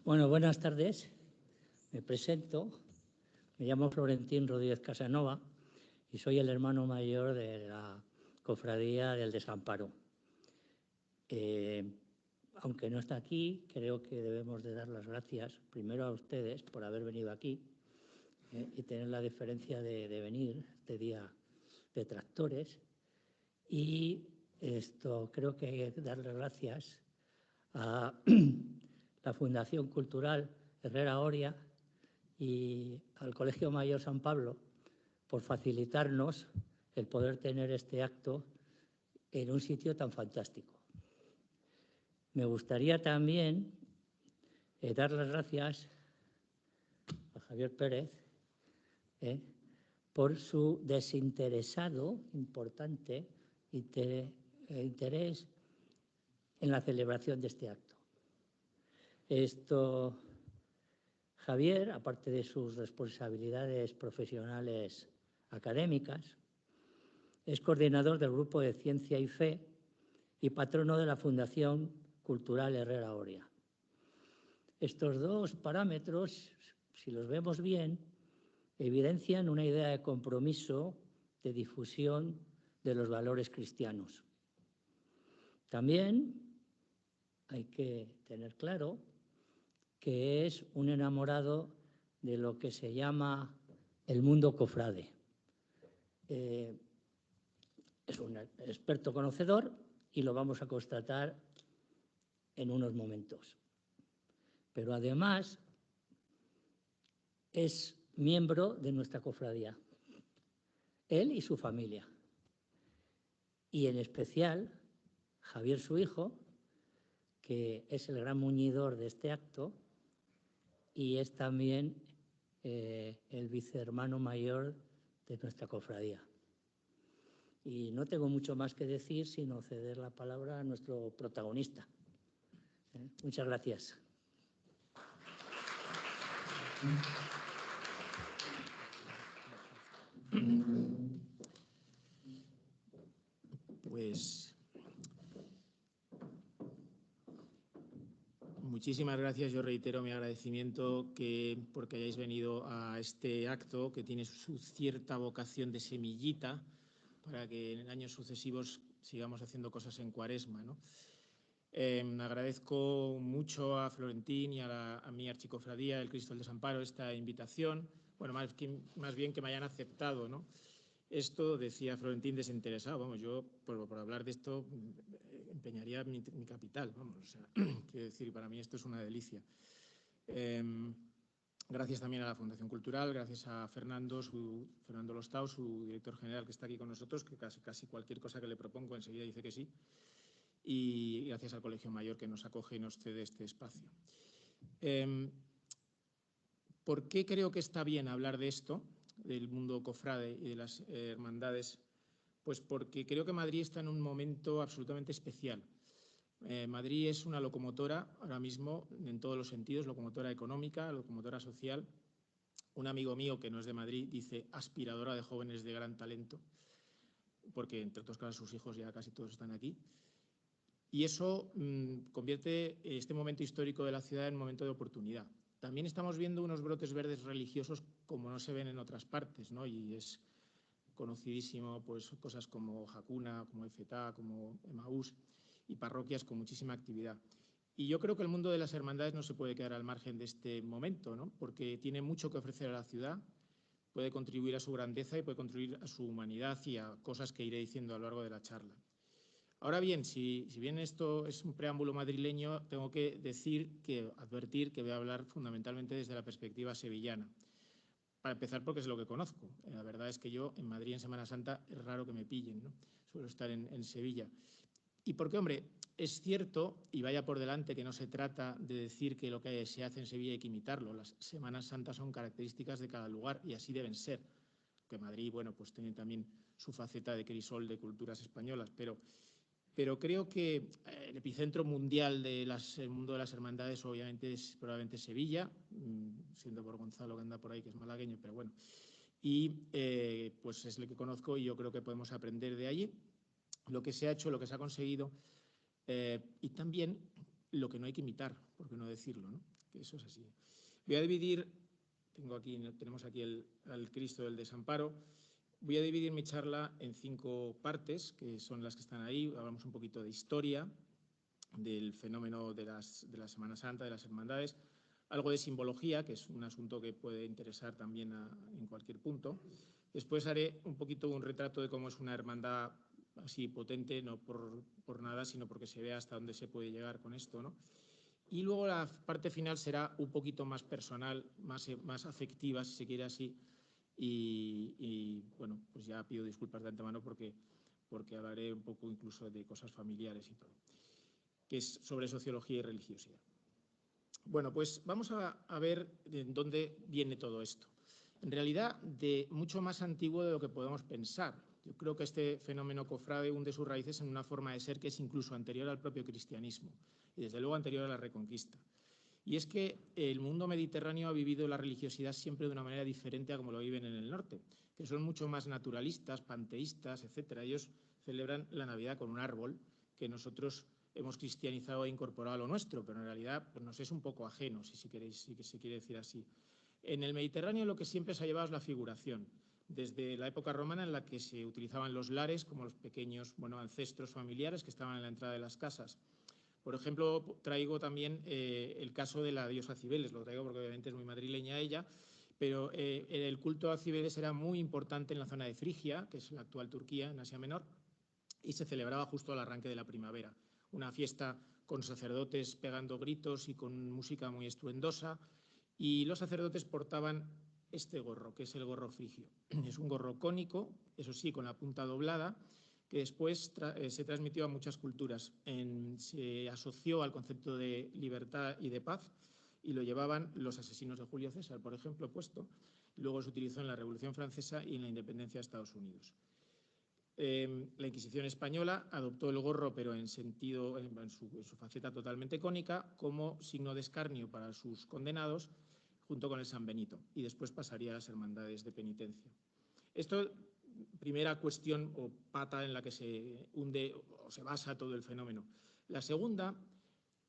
Bueno, buenas tardes. Me presento. Me llamo Florentín Rodríguez Casanova y soy el hermano mayor de la Cofradía del Desamparo. Aunque no está aquí, creo que debemos de dar las gracias primero a ustedes por haber venido aquí y tener la deferencia de venir este día de tractores. Y creo que hay que darle gracias a la Fundación Cultural Herrera Oria y al Colegio Mayor San Pablo por facilitarnos el poder tener este acto en un sitio tan fantástico. Me gustaría también dar las gracias a Javier Pérez por su desinteresado, importante interés en la celebración de este acto. Javier, aparte de sus responsabilidades profesionales académicas, es coordinador del Grupo de Ciencia y Fe y patrono de la Fundación Cultural Herrera Oria. Estos dos parámetros, si los vemos bien, evidencian una idea de compromiso, de difusión de los valores cristianos. También hay que tener claro que es un enamorado de lo que se llama el mundo cofrade. Es un experto conocedor y lo vamos a constatar en unos momentos. Pero además es miembro de nuestra cofradía, él y su familia. Y en especial Javier, su hijo, que es el gran muñidor de este acto y es también el vicehermano mayor de nuestra cofradía. Y no tengo mucho más que decir, sino ceder la palabra a nuestro protagonista. Muchas gracias. Pues muchísimas gracias. Yo reitero mi agradecimiento porque hayáis venido a este acto que tiene su cierta vocación de semillita para que en años sucesivos sigamos haciendo cosas en Cuaresma, ¿no? Agradezco mucho a Florentín y a mi archicofradía, el Cristo del Desamparo, esta invitación. Bueno, más bien que me hayan aceptado, ¿no? Esto, decía Florentín, desinteresado. Vamos, yo por hablar de esto empeñaría mi capital. Vamos, o sea, quiero decir, para mí esto es una delicia. Gracias también a la Fundación Cultural, gracias a Fernando Lostau, su director general, que está aquí con nosotros, que casi cualquier cosa que le propongo enseguida dice que sí. Y gracias al Colegio Mayor que nos acoge y nos cede este espacio. ¿Por qué creo que está bien hablar de esto, del mundo cofrade y de las hermandades? Pues porque creo que Madrid está en un momento absolutamente especial. Madrid es una locomotora ahora mismo en todos los sentidos, locomotora económica, locomotora social. Un amigo mío que no es de Madrid dice aspiradora de jóvenes de gran talento, porque entre otras cosas sus hijos ya casi todos están aquí. Y eso convierte este momento histórico de la ciudad en un momento de oportunidad. También estamos viendo unos brotes verdes religiosos como no se ven en otras partes, ¿no? Y es conocidísimo pues, cosas como Jacuna, como Efetá, como Emaús y parroquias con muchísima actividad. Y yo creo que el mundo de las hermandades no se puede quedar al margen de este momento, ¿no? Porque tiene mucho que ofrecer a la ciudad, puede contribuir a su grandeza y puede contribuir a su humanidad y a cosas que iré diciendo a lo largo de la charla. Ahora bien, si bien esto es un preámbulo madrileño, tengo que advertir que voy a hablar fundamentalmente desde la perspectiva sevillana. Para empezar, porque es lo que conozco. La verdad es que yo en Madrid en Semana Santa es raro que me pillen, ¿no? Suelo estar en Sevilla. Y porque, hombre, es cierto, y vaya por delante, que no se trata de decir que lo que se hace en Sevilla hay que imitarlo. Las Semanas Santas son características de cada lugar y así deben ser. Que Madrid, bueno, pues tiene también su faceta de crisol de culturas españolas, pero creo que el epicentro mundial del mundo de las hermandades obviamente es probablemente Sevilla, siendo por Gonzalo que anda por ahí, que es malagueño, pero bueno. Y pues es lo que conozco y yo creo que podemos aprender de allí lo que se ha hecho, lo que se ha conseguido y también lo que no hay que imitar, por qué no decirlo, ¿no? que eso es así. Voy a dividir, tenemos aquí al Cristo del Desamparo. Voy a dividir mi charla en 5 partes, que son las que están ahí. Hablamos un poquito de historia, del fenómeno de la Semana Santa, de las hermandades, algo de simbología, que es un asunto que puede interesar también en cualquier punto. Después haré un poquito un retrato de cómo es una hermandad así potente, no por nada, sino porque se vea hasta dónde se puede llegar con esto, ¿no? Y luego la parte final será un poquito más personal, más afectiva, si se quiere así. Y bueno, pues ya pido disculpas de antemano porque hablaré un poco incluso de cosas familiares y todo, que es sobre sociología y religiosidad. Bueno, pues vamos a ver de dónde viene todo esto. En realidad, de mucho más antiguo de lo que podemos pensar. Yo creo que este fenómeno cofrade hunde sus raíces en una forma de ser que es incluso anterior al propio cristianismo y desde luego anterior a la Reconquista. Y es que el mundo mediterráneo ha vivido la religiosidad siempre de una manera diferente a como lo viven en el norte, que son mucho más naturalistas, panteístas, etc. Ellos celebran la Navidad con un árbol que nosotros hemos cristianizado e incorporado a lo nuestro, pero en realidad pues, nos es un poco ajeno, si se quiere decir así. En el Mediterráneo lo que siempre se ha llevado es la figuración, desde la época romana en la que se utilizaban los lares como los pequeños ancestros familiares que estaban en la entrada de las casas. Por ejemplo, traigo también el caso de la diosa Cibeles, lo traigo porque obviamente es muy madrileña ella, pero el culto a Cibeles era muy importante en la zona de Frigia, que es la actual Turquía, en Asia Menor, y se celebraba justo al arranque de la primavera. Una fiesta con sacerdotes pegando gritos y con música muy estruendosa, y los sacerdotes portaban este gorro, que es el gorro frigio. Es un gorro cónico, eso sí, con la punta doblada, que después se transmitió a muchas culturas. Se asoció al concepto de libertad y de paz y lo llevaban los asesinos de Julio César, por ejemplo, puesto. Luego se utilizó en la Revolución Francesa y en la independencia de Estados Unidos. La Inquisición española adoptó el gorro, pero en su faceta totalmente cónica, como signo de escarnio para sus condenados, junto con el San Benito, y después pasaría a las hermandades de penitencia. Esto, primera cuestión o pata en la que se hunde o se basa todo el fenómeno. La segunda,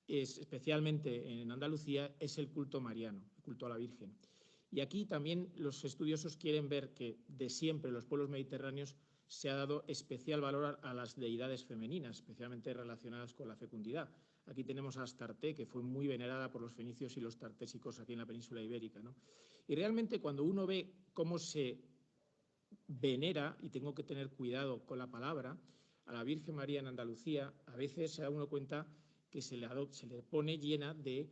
especialmente en Andalucía, es el culto mariano, el culto a la Virgen. Y aquí también los estudiosos quieren ver que de siempre los pueblos mediterráneos se ha dado especial valor a las deidades femeninas, especialmente relacionadas con la fecundidad. Aquí tenemos a Astarte, que fue muy venerada por los fenicios y los tartésicos aquí en la península ibérica, ¿no? Y realmente cuando uno ve cómo se venera, y tengo que tener cuidado con la palabra, a la Virgen María en Andalucía, a veces se da uno cuenta que se le pone llena de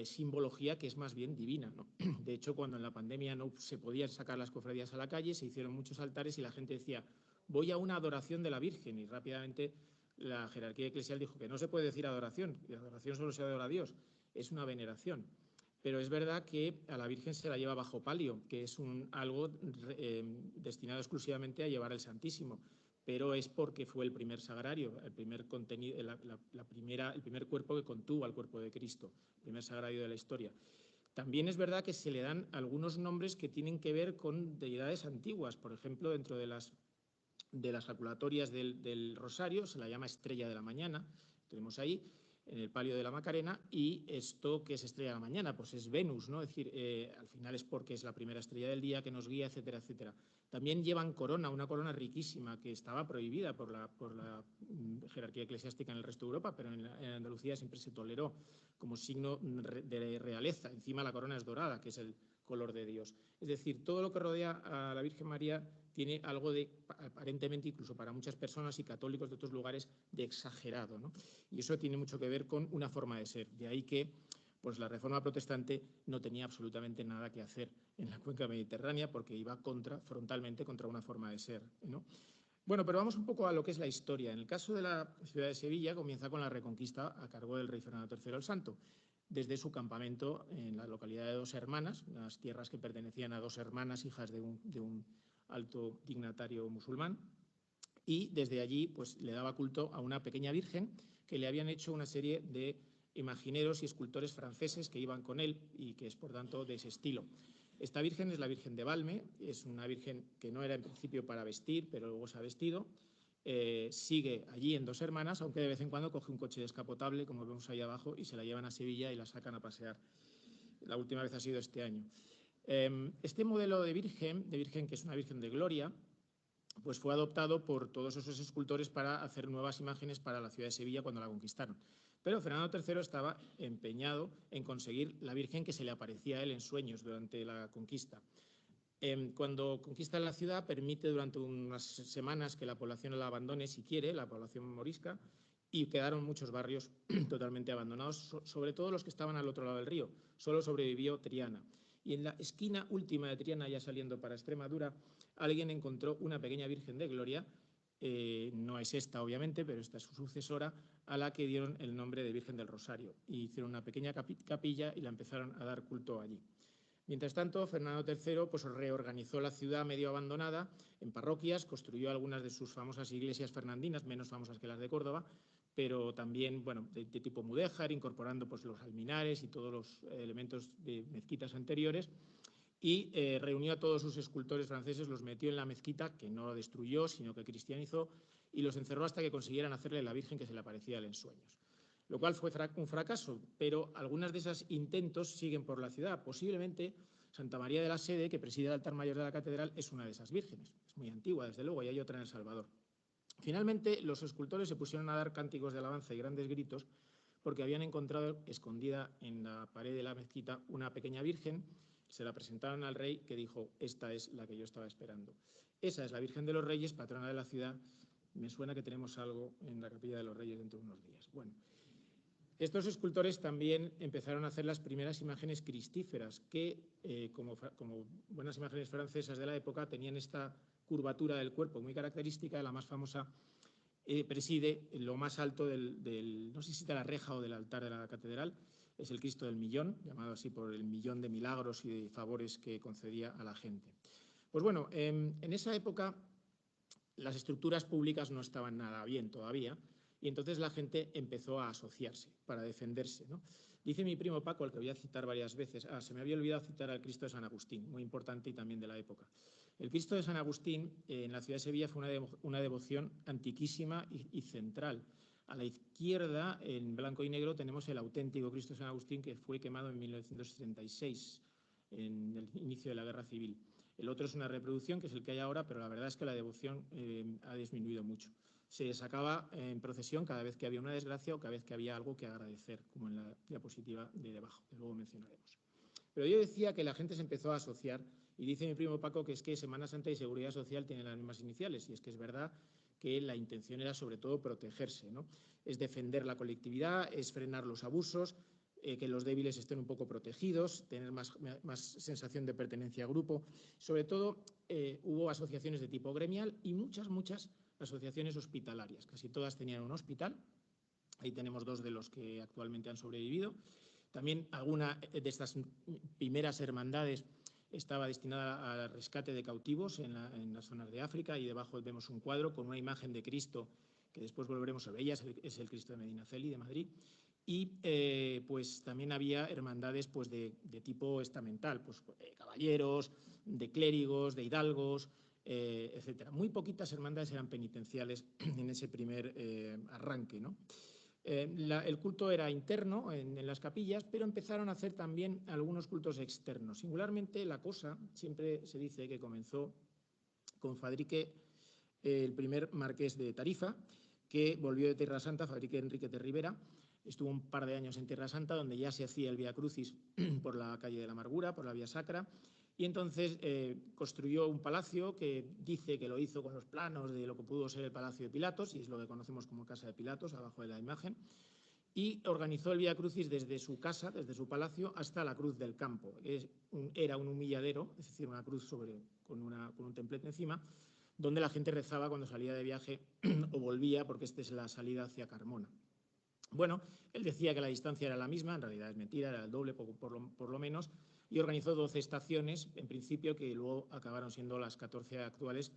simbología que es más bien divina, ¿no? De hecho, cuando en la pandemia no se podían sacar las cofradías a la calle, se hicieron muchos altares y la gente decía, voy a una adoración de la Virgen, y rápidamente la jerarquía eclesial dijo que no se puede decir adoración, y adoración solo se adora a Dios, es una veneración. Pero es verdad que a la Virgen se la lleva bajo palio, que es algo destinado exclusivamente a llevar el Santísimo, pero es porque fue el primer sagrario, el primer cuerpo que contuvo al cuerpo de Cristo, el primer sagrario de la historia. También es verdad que se le dan algunos nombres que tienen que ver con deidades antiguas. Por ejemplo, dentro de las jaculatorias del Rosario se la llama Estrella de la Mañana, tenemos ahí, en el palio de la Macarena. Y esto, ¿qué es Estrella de la Mañana? Pues es Venus, ¿no? Es decir, al final es porque es la primera estrella del día que nos guía, etcétera, etcétera. También llevan corona, una corona riquísima que estaba prohibida por la jerarquía eclesiástica en el resto de Europa, pero en Andalucía siempre se toleró como signo de realeza. Encima la corona es dorada, que es el color de Dios. Es decir, todo lo que rodea a la Virgen María tiene algo de, aparentemente, incluso para muchas personas y católicos de otros lugares, de exagerado, ¿no? Y eso tiene mucho que ver con una forma de ser. De ahí que pues, la Reforma protestante no tenía absolutamente nada que hacer en la cuenca mediterránea porque iba frontalmente contra una forma de ser, ¿no? Bueno, pero vamos un poco a lo que es la historia. En el caso de la ciudad de Sevilla, comienza con la Reconquista a cargo del rey Fernando III el Santo, desde su campamento en la localidad de Dos Hermanas, unas tierras que pertenecían a 2 hermanas, hijas de un alto dignatario musulmán, y desde allí pues, le daba culto a una pequeña virgen que le habían hecho una serie de imagineros y escultores franceses que iban con él y que es, por tanto, de ese estilo. Esta virgen es la Virgen de Valme, es una virgen que no era en principio para vestir, pero luego se ha vestido. Sigue allí en Dos Hermanas, aunque de vez en cuando coge un coche descapotable, como vemos ahí abajo, y se la llevan a Sevilla y la sacan a pasear. La última vez ha sido este año. Este modelo de virgen, que es una virgen de gloria, pues fue adoptado por todos esos escultores para hacer nuevas imágenes para la ciudad de Sevilla cuando la conquistaron. Pero Fernando III estaba empeñado en conseguir la virgen que se le aparecía a él en sueños durante la conquista. Cuando conquista la ciudad, permite durante unas semanas que la población la abandone si quiere, la población morisca, y quedaron muchos barrios totalmente abandonados, sobre todo los que estaban al otro lado del río. Solo sobrevivió Triana. Y en la esquina última de Triana, ya saliendo para Extremadura, alguien encontró una pequeña Virgen de Gloria, no es esta obviamente, pero esta es su sucesora, a la que dieron el nombre de Virgen del Rosario. Y hicieron una pequeña capilla y la empezaron a dar culto allí. Mientras tanto, Fernando III pues, reorganizó la ciudad medio abandonada en parroquias, construyó algunas de sus famosas iglesias fernandinas, menos famosas que las de Córdoba, pero también bueno, de tipo mudéjar, incorporando pues, los alminares y todos los elementos de mezquitas anteriores, y reunió a todos sus escultores franceses, los metió en la mezquita, que no destruyó, sino que cristianizó, y los encerró hasta que consiguieran hacerle la Virgen que se le aparecía a él en sueños. Lo cual fue un fracaso, pero algunos de esos intentos siguen por la ciudad. Posiblemente Santa María de la Sede, que preside el altar mayor de la catedral, es una de esas vírgenes. Es muy antigua, desde luego, y hay otra en El Salvador. Finalmente, los escultores se pusieron a dar cánticos de alabanza y grandes gritos porque habían encontrado escondida en la pared de la mezquita una pequeña virgen. Se la presentaron al rey, que dijo: esta es la que yo estaba esperando. Esa es la Virgen de los Reyes, patrona de la ciudad. Me suena que tenemos algo en la Capilla de los Reyes dentro de unos días. Bueno, estos escultores también empezaron a hacer las primeras imágenes cristíferas, que, como buenas imágenes francesas de la época, tenían esta curvatura del cuerpo muy característica. La más famosa preside lo más alto no sé si de la reja o del altar de la catedral, es el Cristo del Millón, llamado así por el millón de milagros y de favores que concedía a la gente. Pues bueno, en esa época las estructuras públicas no estaban nada bien todavía, y entonces la gente empezó a asociarse para defenderse, ¿no? Dice mi primo Paco, al que voy a citar varias veces, se me había olvidado citar al Cristo de San Agustín, muy importante y también de la época. El Cristo de San Agustín en la ciudad de Sevilla fue una devoción antiquísima y central. A la izquierda, en blanco y negro, tenemos el auténtico Cristo de San Agustín, que fue quemado en 1936, en el inicio de la Guerra Civil. El otro es una reproducción, que es el que hay ahora, pero la verdad es que la devoción ha disminuido mucho. Se sacaba en procesión cada vez que había una desgracia o cada vez que había algo que agradecer, como en la diapositiva de debajo, que luego mencionaremos. Pero yo decía que la gente se empezó a asociar, y dice mi primo Paco que es que Semana Santa y Seguridad Social tienen las mismas iniciales, y es que es verdad que la intención era sobre todo protegerse, ¿no? Es defender la colectividad, es frenar los abusos, que los débiles estén un poco protegidos, tener más sensación de pertenencia a grupo. Sobre todo hubo asociaciones de tipo gremial y muchas asociaciones hospitalarias. Casi todas tenían un hospital. Ahí tenemos dos de los que actualmente han sobrevivido. También alguna de estas primeras hermandades estaba destinada al rescate de cautivos en las zonas de África, y debajo vemos un cuadro con una imagen de Cristo, que después volveremos a ver. Ella es el Cristo de Medinaceli, de Madrid. Y pues también había hermandades pues, de tipo estamental, pues, caballeros, de clérigos, de hidalgos, etcétera. Muy poquitas hermandades eran penitenciales en ese primer arranque, ¿no? El culto era interno en las capillas, pero empezaron a hacer también algunos cultos externos. Singularmente, la cosa siempre se dice que comenzó con Fadrique, el primer marqués de Tarifa, que volvió de Tierra Santa, Fadrique Enrique de Rivera. Estuvo un par de años en Tierra Santa, donde ya se hacía el Vía Crucis por la calle de la Amargura, por la Vía Sacra, y entonces construyó un palacio que dice que lo hizo con los planos de lo que pudo ser el Palacio de Pilatos, y es lo que conocemos como Casa de Pilatos, abajo de la imagen, y organizó el Vía Crucis desde su casa, desde su palacio, hasta la Cruz del Campo. Era un humilladero, es decir, una cruz con un templete encima, donde la gente rezaba cuando salía de viaje o volvía, porque esta es la salida hacia Carmona. Bueno, él decía que la distancia era la misma, en realidad es mentira, era el doble por lo menos, y organizó 12 estaciones, en principio, que luego acabaron siendo las 14 actuales,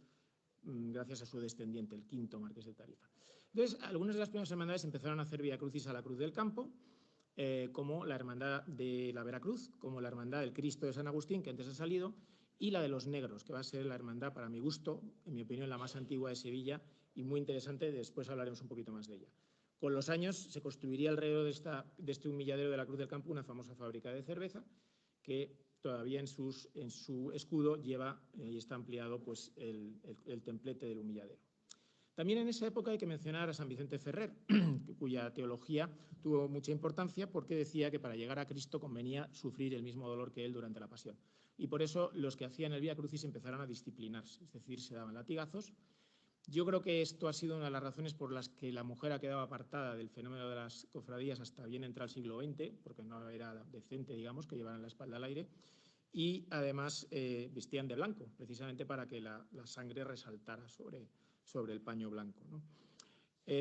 gracias a su descendiente, el quinto marqués de Tarifa. Entonces, algunas de las primeras hermandades empezaron a hacer Vía Crucis a la Cruz del Campo, como la Hermandad de la Veracruz, como la Hermandad del Cristo de San Agustín, que antes ha salido, y la de los Negros, que va a ser la hermandad, para mi gusto, en mi opinión, la más antigua de Sevilla y muy interesante. Después hablaremos un poquito más de ella. Con los años se construiría alrededor de este humilladero de la Cruz del Campo una famosa fábrica de cerveza, que todavía en su escudo lleva y está ampliado pues, el templete del humilladero. También en esa época hay que mencionar a San Vicente Ferrer, cuya teología tuvo mucha importancia porque decía que para llegar a Cristo convenía sufrir el mismo dolor que él durante la pasión. Y por eso los que hacían el Vía Crucis empezaron a disciplinarse, es decir, se daban latigazos. Yo creo que esto ha sido una de las razones por las que la mujer ha quedado apartada del fenómeno de las cofradías hasta bien entrado el siglo XX, porque no era decente, digamos, que llevaran la espalda al aire, y además vestían de blanco, precisamente para que la sangre resaltara sobre el paño blanco, ¿no?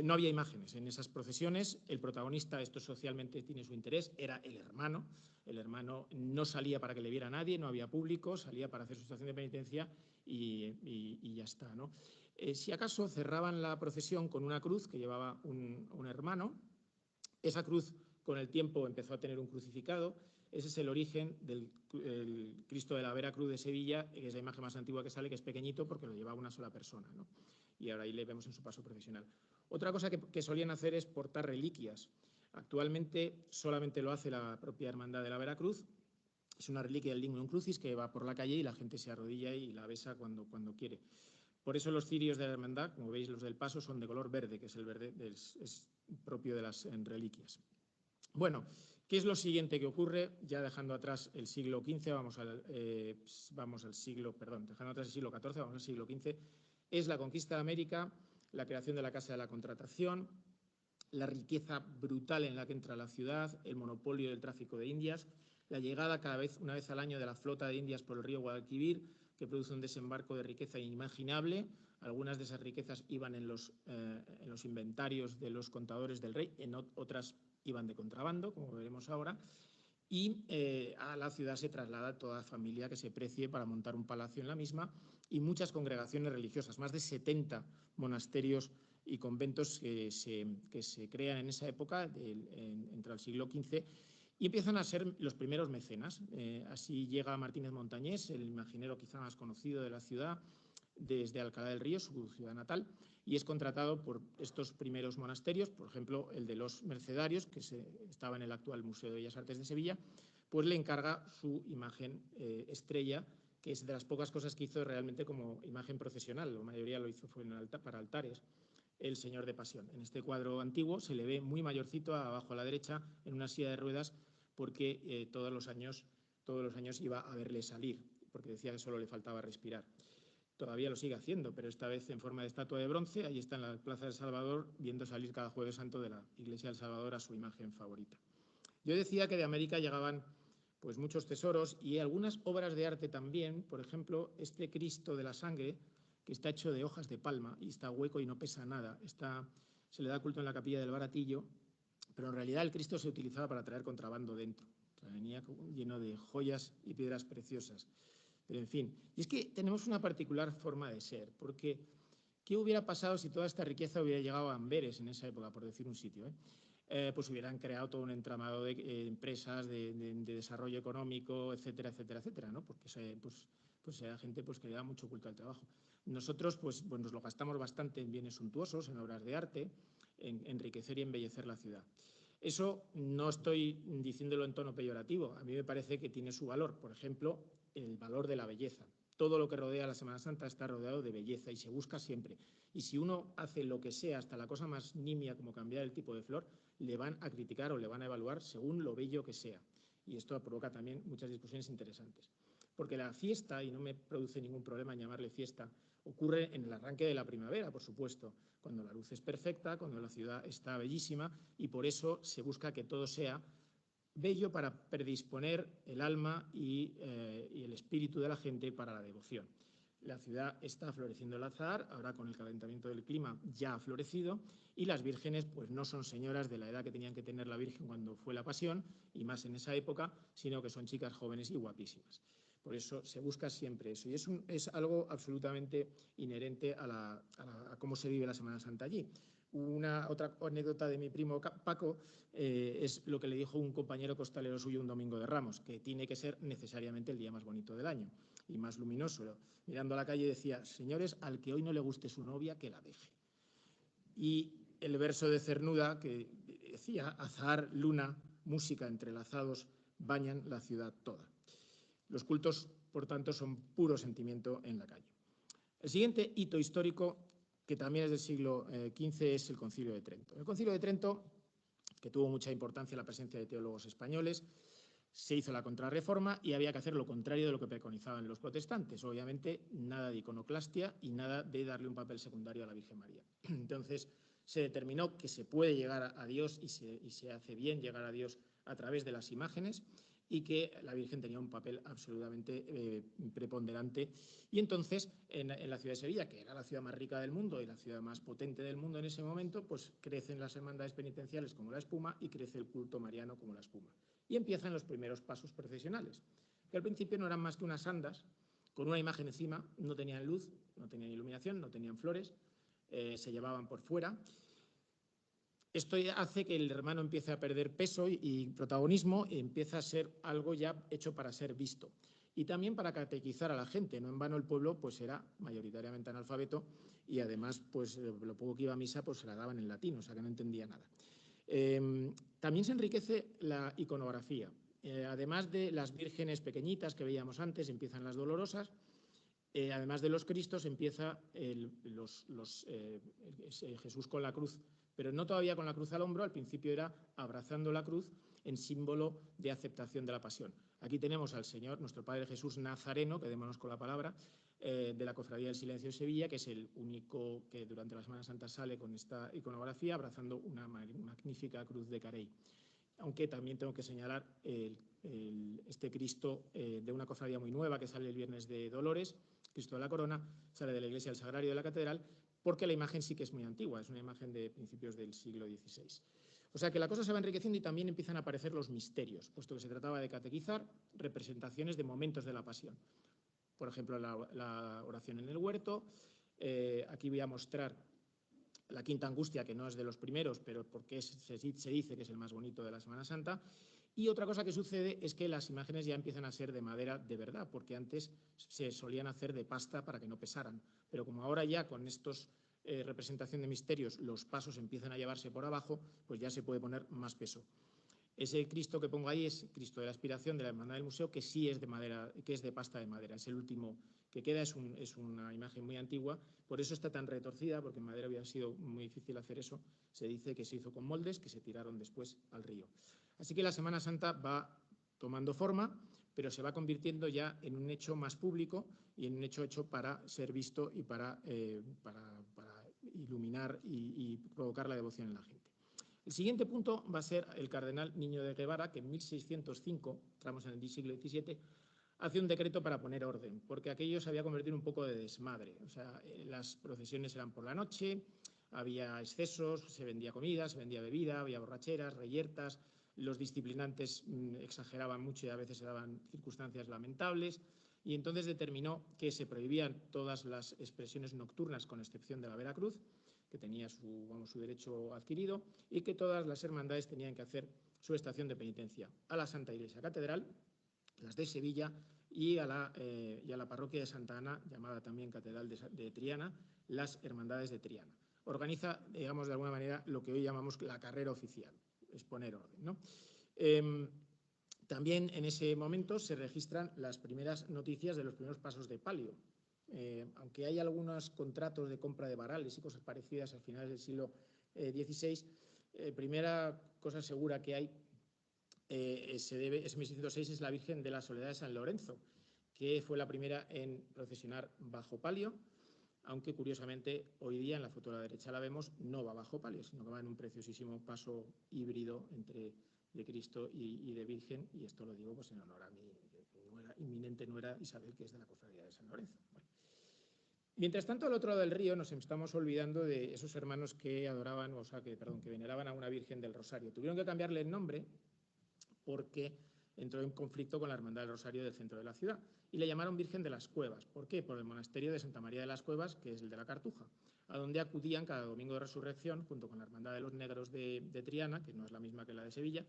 No había imágenes en esas procesiones. El protagonista, esto socialmente tiene su interés, era el hermano. El hermano no salía para que le viera nadie, no había público, salía para hacer su estación de penitencia y ya está, ¿no? Si acaso cerraban la procesión con una cruz que llevaba un hermano. Esa cruz con el tiempo empezó a tener un crucificado. Ese es el origen del Cristo de la Vera Cruz de Sevilla, que es la imagen más antigua que sale, que es pequeñito porque lo llevaba una sola persona, ¿no? Y ahora ahí le vemos en su paso procesional. Otra cosa que solían hacer es portar reliquias. Actualmente solamente lo hace la propia Hermandad de la Veracruz. Es una reliquia del Lignum Crucis que va por la calle y la gente se arrodilla y la besa cuando quiere. Por eso los cirios de la Hermandad, como veis los del paso, son de color verde, que es el verde es propio de las reliquias. Bueno, ¿qué es lo siguiente que ocurre? Ya dejando atrás el siglo XV, dejando atrás el siglo XIV, vamos al siglo XV, es la conquista de América, la creación de la Casa de la Contratación, la riqueza brutal en la que entra la ciudad, el monopolio del tráfico de Indias, la llegada una vez al año de la flota de Indias por el río Guadalquivir, que produce un desembarco de riqueza inimaginable. Algunas de esas riquezas iban en los inventarios de los contadores del rey, en otras iban de contrabando, como veremos ahora, y a la ciudad se traslada toda familia que se precie para montar un palacio en la misma y muchas congregaciones religiosas, más de 70 monasterios y conventos que se crean en esa época, entre el siglo XV, y empiezan a ser los primeros mecenas. Así llega Martínez Montañés, el imaginero quizá más conocido de la ciudad, desde Alcalá del Río, su ciudad natal, y es contratado por estos primeros monasterios, por ejemplo, el de los Mercedarios, que estaba en el actual Museo de Bellas Artes de Sevilla, pues le encarga su imagen estrella, que es de las pocas cosas que hizo realmente como imagen procesional. La mayoría lo hizo para altares, el Señor de Pasión. En este cuadro antiguo se le ve muy mayorcito, abajo a la derecha, en una silla de ruedas, porque todos los años iba a verle salir, porque decía que solo le faltaba respirar. Todavía lo sigue haciendo, pero esta vez en forma de estatua de bronce. Allí está en la Plaza del Salvador, viendo salir cada Jueves Santo de la Iglesia del Salvador a su imagen favorita. Yo decía que de América llegaban pues, muchos tesoros y algunas obras de arte también. Por ejemplo, este Cristo de la Sangre, que está hecho de hojas de palma y está hueco y no pesa nada. Se le da culto en la capilla del Baratillo, pero en realidad el Cristo se utilizaba para traer contrabando dentro. O sea, venía lleno de joyas y piedras preciosas. Pero, en fin, y es que tenemos una particular forma de ser, porque ¿qué hubiera pasado si toda esta riqueza hubiera llegado a Amberes en esa época, por decir un sitio? Pues hubieran creado todo un entramado de empresas, de desarrollo económico, etcétera, etcétera, etcétera, ¿no? Porque era gente pues, que le da mucho culto al trabajo. Nosotros pues, nos lo gastamos bastante en bienes suntuosos, en obras de arte, en enriquecer y embellecer la ciudad. Eso no estoy diciéndolo en tono peyorativo. A mí me parece que tiene su valor. Por ejemplo, el valor de la belleza. Todo lo que rodea la Semana Santa está rodeado de belleza y se busca siempre. Y si uno hace lo que sea, hasta la cosa más nimia como cambiar el tipo de flor, le van a criticar o le van a evaluar según lo bello que sea. Y esto provoca también muchas discusiones interesantes. Porque la fiesta, y no me produce ningún problema en llamarle fiesta, ocurre en el arranque de la primavera, por supuesto, cuando la luz es perfecta, cuando la ciudad está bellísima, y por eso se busca que todo sea bello para predisponer el alma y el espíritu de la gente para la devoción. La ciudad está floreciendo el azahar, ahora con el calentamiento del clima ya ha florecido, y las vírgenes pues no son señoras de la edad que tenían que tener la Virgen cuando fue la Pasión, y más en esa época, sino que son chicas jóvenes y guapísimas. Por eso se busca siempre eso, y es algo absolutamente inherente a cómo se vive la Semana Santa allí. Otra anécdota de mi primo Paco es lo que le dijo un compañero costalero suyo un domingo de Ramos, que tiene que ser necesariamente el día más bonito del año y más luminoso. Mirando a la calle decía: señores, al que hoy no le guste su novia, que la deje. Y el verso de Cernuda que decía: azahar, luna, música entrelazados bañan la ciudad toda. Los cultos, por tanto, son puro sentimiento en la calle. El siguiente hito histórico, que también es del siglo XV, es el Concilio de Trento. El Concilio de Trento, que tuvo mucha importancia la presencia de teólogos españoles, se hizo la contrarreforma y había que hacer lo contrario de lo que preconizaban los protestantes. Obviamente, nada de iconoclastia y nada de darle un papel secundario a la Virgen María. Entonces, se determinó que se puede llegar a Dios y se hace bien llegar a Dios a través de las imágenes y que la Virgen tenía un papel absolutamente preponderante. Y entonces, en la ciudad de Sevilla, que era la ciudad más rica del mundo y la ciudad más potente del mundo en ese momento, pues crecen las hermandades penitenciales como la espuma y crece el culto mariano como la espuma. Y empiezan los primeros pasos procesionales, que al principio no eran más que unas andas con una imagen encima, no tenían luz, no tenían iluminación, no tenían flores, se llevaban por fuera. Esto hace que el hermano empiece a perder peso y protagonismo y empieza a ser algo ya hecho para ser visto. Y también para catequizar a la gente. No en vano el pueblo pues era mayoritariamente analfabeto y además pues lo poco que iba a misa pues se la daban en latín, o sea que no entendía nada. También se enriquece la iconografía. Además de las vírgenes pequeñitas que veíamos antes, empiezan las dolorosas. Además de los Cristos, empieza Jesús con la cruz, pero no todavía con la cruz al hombro, al principio era abrazando la cruz en símbolo de aceptación de la pasión. Aquí tenemos al Señor, nuestro Padre Jesús Nazareno, quedémonos con la palabra, de la Cofradía del Silencio de Sevilla, que es el único que durante la Semana Santa sale con esta iconografía, abrazando una magnífica cruz de Carey. Aunque también tengo que señalar este Cristo de una cofradía muy nueva que sale el viernes de Dolores, Cristo de la Corona, sale de la iglesia del Sagrario de la Catedral, porque la imagen sí que es muy antigua, es una imagen de principios del siglo XVI. O sea que la cosa se va enriqueciendo y también empiezan a aparecer los misterios, puesto que se trataba de catequizar representaciones de momentos de la pasión. Por ejemplo, la oración en el huerto. Aquí voy a mostrar la Quinta Angustia, que no es de los primeros, pero porque se dice que es el más bonito de la Semana Santa. Y otra cosa que sucede es que las imágenes ya empiezan a ser de madera de verdad, porque antes se solían hacer de pasta para que no pesaran. Pero como ahora ya con estos representación de misterios los pasos empiezan a llevarse por abajo, pues ya se puede poner más peso. Ese Cristo que pongo ahí es Cristo de la Aspiración de la Hermandad del Museo, que sí es de madera, que es de pasta de madera. Es el último que queda, es una imagen muy antigua, por eso está tan retorcida, porque en madera hubiera sido muy difícil hacer eso. Se dice que se hizo con moldes que se tiraron después al río. Así que la Semana Santa va tomando forma, pero se va convirtiendo ya en un hecho más público y en un hecho para ser visto y para iluminar y provocar la devoción en la gente. El siguiente punto va a ser el cardenal Niño de Guevara, que en 1605, entramos en el siglo XVII, hace un decreto para poner orden, porque aquello se había convertido en un poco de desmadre. O sea, las procesiones eran por la noche, había excesos, se vendía comida, se vendía bebida, había borracheras, reyertas, los disciplinantes exageraban mucho y a veces se daban circunstancias lamentables, y entonces determinó que se prohibían todas las expresiones nocturnas, con excepción de la Veracruz, que tenía su derecho adquirido, y que todas las hermandades tenían que hacer su estación de penitencia a la Santa Iglesia Catedral, las de Sevilla, y a la parroquia de Santa Ana, llamada también Catedral de Triana, las hermandades de Triana. Organiza, digamos, de alguna manera, lo que hoy llamamos la carrera oficial, es poner orden, ¿no? También en ese momento se registran las primeras noticias de los primeros pasos de palio. Aunque hay algunos contratos de compra de varales y cosas parecidas al final del siglo XVI, primera cosa segura que hay es 1606, es la Virgen de la Soledad de San Lorenzo, que fue la primera en procesionar bajo palio, aunque curiosamente hoy día en la foto a la derecha la vemos, no va bajo palio, sino que va en un preciosísimo paso híbrido entre de Cristo y de Virgen, y esto lo digo pues en honor a mi inminente nuera Isabel, que es de la Cofradía de San Lorenzo. Bueno. Mientras tanto, al otro lado del río nos estamos olvidando de esos hermanos que adoraban, que veneraban a una Virgen del Rosario. Tuvieron que cambiarle el nombre porque entró en conflicto con la Hermandad del Rosario del centro de la ciudad y le llamaron Virgen de las Cuevas. ¿Por qué? Por el monasterio de Santa María de las Cuevas, que es el de la Cartuja, a donde acudían cada domingo de Resurrección, junto con la Hermandad de los Negros de Triana, que no es la misma que la de Sevilla,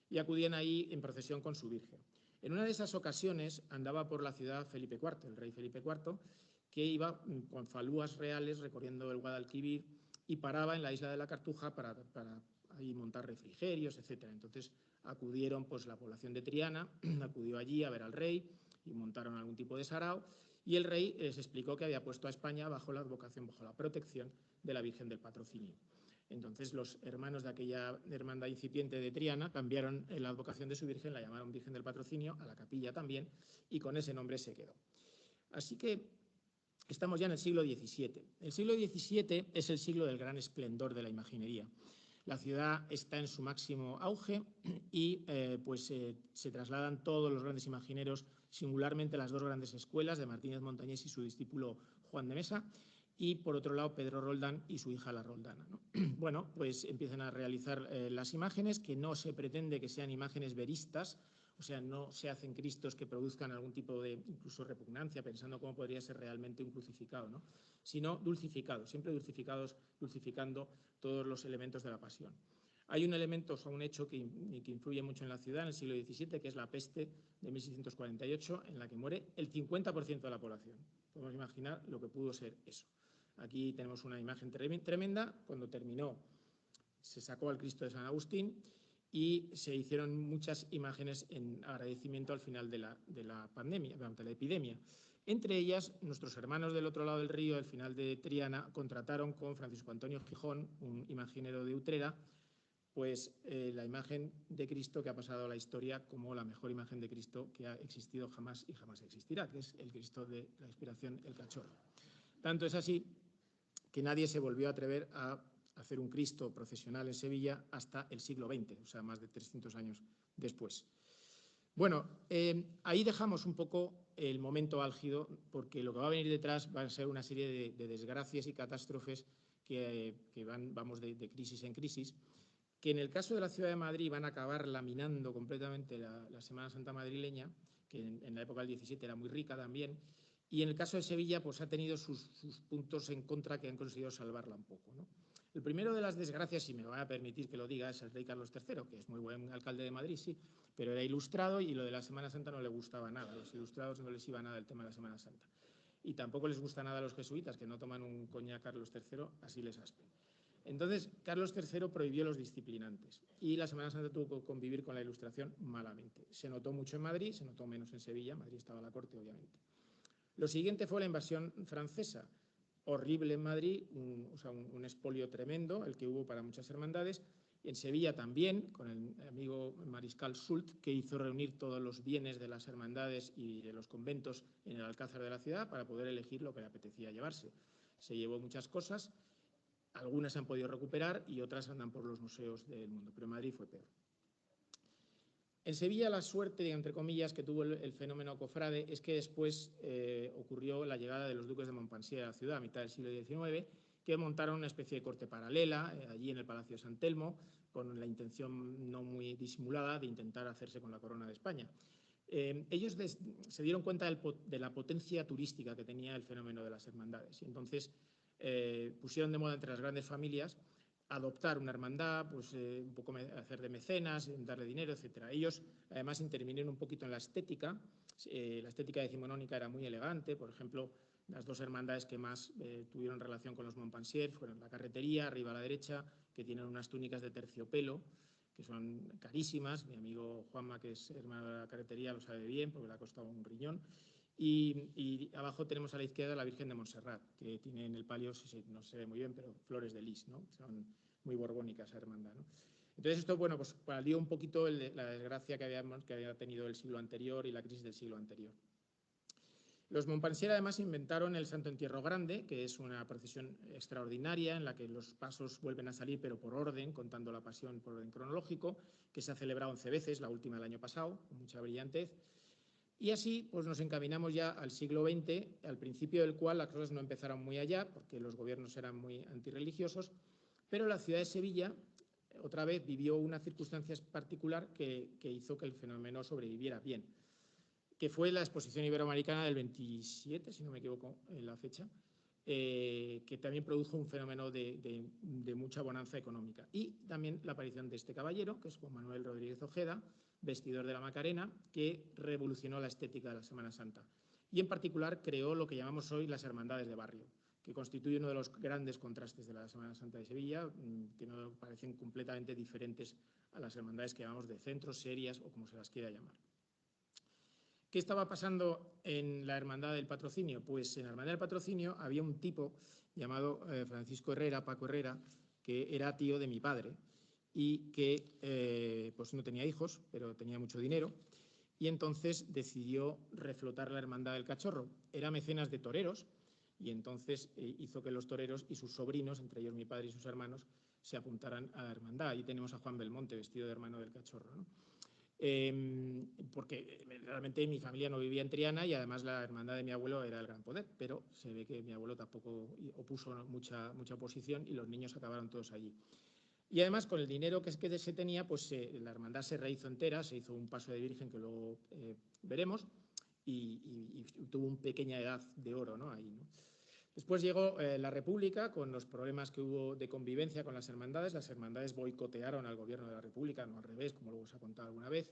y acudían ahí en procesión con su Virgen. En una de esas ocasiones andaba por la ciudad Felipe IV, el rey Felipe IV, que iba con falúas reales recorriendo el Guadalquivir y paraba en la isla de la Cartuja para ahí montar refrigerios, etc. Entonces acudieron pues la población de Triana, acudió allí a ver al rey y montaron algún tipo de sarao, y el rey les explicó que había puesto a España bajo la advocación, bajo la protección de la Virgen del Patrocinio. Entonces los hermanos de aquella hermandad incipiente de Triana cambiaron la advocación de su Virgen, la llamaron Virgen del Patrocinio, a la capilla también, y con ese nombre se quedó. Así que estamos ya en el siglo XVII. El siglo XVII es el siglo del gran esplendor de la imaginería. La ciudad está en su máximo auge y se trasladan todos los grandes imagineros, singularmente las dos grandes escuelas de Martínez Montañés y su discípulo Juan de Mesa, y por otro lado Pedro Roldán y su hija la Roldana, ¿no? Bueno, pues empiezan a realizar las imágenes, que no se pretende que sean imágenes veristas, o sea, no se hacen cristos que produzcan algún tipo de incluso repugnancia, pensando cómo podría ser realmente un crucificado, ¿no? Sino dulcificados, siempre dulcificados, dulcificando todos los elementos de la pasión. Hay un elemento, o sea, un hecho que influye mucho en la ciudad en el siglo XVII, que es la peste de 1648, en la que muere el 50% de la población. Podemos imaginar lo que pudo ser eso. Aquí tenemos una imagen tremenda. Cuando terminó, se sacó al Cristo de San Agustín y se hicieron muchas imágenes en agradecimiento al final de la pandemia, de la epidemia. Entre ellas, nuestros hermanos del otro lado del río, al final de Triana, contrataron con Francisco Antonio Gijón, un imaginero de Utrera, pues la imagen de Cristo que ha pasado a la historia como la mejor imagen de Cristo que ha existido jamás y jamás existirá, que es el Cristo de la Inspiración, el Cachorro. Tanto es así que nadie se volvió a atrever a hacer un Cristo procesional en Sevilla hasta el siglo XX, o sea, más de 300 años después. Bueno, ahí dejamos un poco el momento álgido, porque lo que va a venir detrás va a ser una serie de desgracias y catástrofes que vamos de crisis en crisis, que en el caso de la ciudad de Madrid van a acabar laminando completamente la Semana Santa madrileña, que en la época del 17 era muy rica también, y en el caso de Sevilla pues ha tenido sus puntos en contra que han conseguido salvarla un poco, ¿no? El primero de las desgracias, si me van a permitir que lo diga, es el rey Carlos III, que es muy buen alcalde de Madrid, sí, pero era ilustrado y lo de la Semana Santa no le gustaba nada. A los ilustrados no les iba nada el tema de la Semana Santa. Y tampoco les gusta nada a los jesuitas, que no toman un coñac Carlos III, así les aspen. Entonces, Carlos III prohibió los disciplinantes y la Semana Santa tuvo que convivir con la Ilustración malamente. Se notó mucho en Madrid, se notó menos en Sevilla. Madrid estaba a la corte, obviamente. Lo siguiente fue la invasión francesa. Horrible en Madrid, un expolio tremendo, el que hubo para muchas hermandades. En Sevilla también, con el amigo mariscal Soult, que hizo reunir todos los bienes de las hermandades y de los conventos en el alcázar de la ciudad para poder elegir lo que le apetecía llevarse. Se llevó muchas cosas. Algunas se han podido recuperar y otras andan por los museos del mundo, pero en Madrid fue peor. En Sevilla la suerte, entre comillas, que tuvo el fenómeno cofrade es que después ocurrió la llegada de los duques de Montpensier a la ciudad a mitad del siglo XIX, que montaron una especie de corte paralela allí en el Palacio de San Telmo, con la intención no muy disimulada de intentar hacerse con la corona de España. Ellos se dieron cuenta de la potencia turística que tenía el fenómeno de las hermandades y entonces pusieron de moda entre las grandes familias adoptar una hermandad, pues un poco hacer de mecenas, darle dinero, etcétera. Ellos además intervinieron un poquito en la estética decimonónica era muy elegante. Por ejemplo, las dos hermandades que más tuvieron relación con los Montpensier fueron la Carretería, arriba a la derecha, que tienen unas túnicas de terciopelo que son carísimas. Mi amigo Juanma, que es hermano de la Carretería, lo sabe bien porque le ha costado un riñón. Y abajo tenemos a la izquierda la Virgen de Montserrat, que tiene en el palio, no se ve muy bien, pero flores de lis, ¿no? Son muy borbónicas esa hermandad, ¿no? Entonces esto, bueno, pues palió un poquito la desgracia que había tenido el siglo anterior y la crisis del siglo anterior. Los Montpensier además inventaron el Santo Entierro Grande, que es una procesión extraordinaria en la que los pasos vuelven a salir, pero por orden, contando la pasión por orden cronológico, que se ha celebrado 11 veces, la última el año pasado, con mucha brillantez. Y así pues nos encaminamos ya al siglo XX, al principio del cual las cosas no empezaron muy allá, porque los gobiernos eran muy antirreligiosos, pero la ciudad de Sevilla otra vez vivió una circunstancia particular que hizo que el fenómeno sobreviviera bien, que fue la Exposición Iberoamericana del 27, si no me equivoco en la fecha, que también produjo un fenómeno de mucha bonanza económica. Y también la aparición de este caballero, que es Juan Manuel Rodríguez Ojeda, vestidor de la Macarena, que revolucionó la estética de la Semana Santa. Y en particular creó lo que llamamos hoy las hermandades de barrio, que constituye uno de los grandes contrastes de la Semana Santa de Sevilla, que no parecen completamente diferentes a las hermandades que llamamos de centro, serias o como se las quiera llamar. ¿Qué estaba pasando en la Hermandad del Patrocinio? Pues en la Hermandad del Patrocinio había un tipo llamado Francisco Herrera, Paco Herrera, que era tío de mi padre y que pues no tenía hijos, pero tenía mucho dinero, y entonces decidió reflotar la Hermandad del Cachorro. Era mecenas de toreros y entonces hizo que los toreros y sus sobrinos, entre ellos mi padre y sus hermanos, se apuntaran a la hermandad. Ahí tenemos a Juan Belmonte vestido de hermano del Cachorro, ¿no? Porque realmente mi familia no vivía en Triana y además la hermandad de mi abuelo era el Gran Poder, pero se ve que mi abuelo tampoco opuso mucha oposición y los niños acabaron todos allí. Y además, con el dinero que se tenía, pues la hermandad se rehizo entera, se hizo un paso de Virgen que luego veremos y tuvo una pequeña edad de oro, ¿no? Ahí, ¿no? Después llegó la República con los problemas que hubo de convivencia con las hermandades. Las hermandades boicotearon al gobierno de la República, no al revés, como luego se ha contado alguna vez.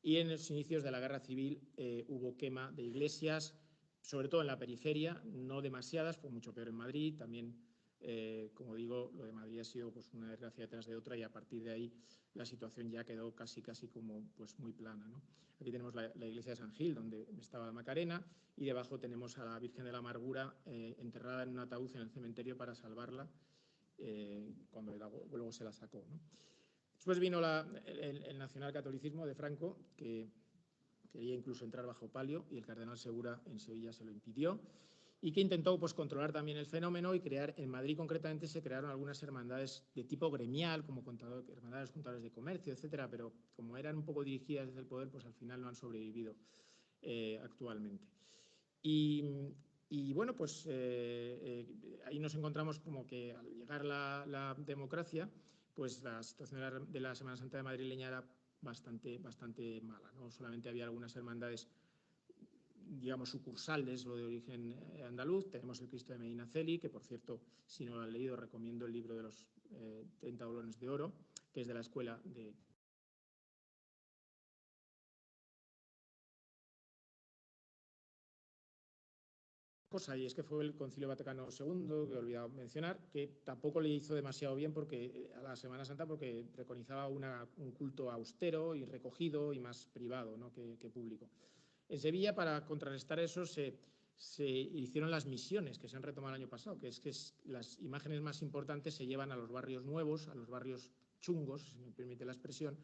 Y en los inicios de la Guerra Civil hubo quema de iglesias, sobre todo en la periferia, no demasiadas, fue mucho peor en Madrid. También, como digo, lo de Madrid ha sido pues, una desgracia detrás de otra y a partir de ahí la situación ya quedó casi como pues, muy plana, ¿no? Aquí tenemos la iglesia de San Gil, donde estaba la Macarena, y debajo tenemos a la Virgen de la Amargura enterrada en un ataúd en el cementerio para salvarla cuando luego se la sacó, ¿no? Después vino el nacionalcatolicismo de Franco, que quería incluso entrar bajo palio y el cardenal Segura en Sevilla se lo impidió, y que intentó pues, controlar también el fenómeno y crear, en Madrid concretamente se crearon algunas hermandades de tipo gremial, como hermandades contadores de comercio, etcétera, pero como eran un poco dirigidas desde el poder, pues al final no han sobrevivido actualmente. Y bueno, pues ahí nos encontramos como que al llegar la democracia, pues la situación de la Semana Santa de madrileña era bastante mala, ¿no? Solamente había algunas hermandades, digamos, sucursales o de origen andaluz. Tenemos el Cristo de Medinaceli, que por cierto, si no lo han leído, recomiendo el libro de los 30 doblones de oro, que es de la escuela de cosa, y es que fue el Concilio Vaticano II, que he olvidado mencionar, que tampoco le hizo demasiado bien a la Semana Santa porque preconizaba un culto austero y recogido y más privado, ¿no? que público. En Sevilla, para contrarrestar eso, se hicieron las misiones que se han retomado el año pasado, que las imágenes más importantes se llevan a los barrios nuevos, a los barrios chungos, si me permite la expresión,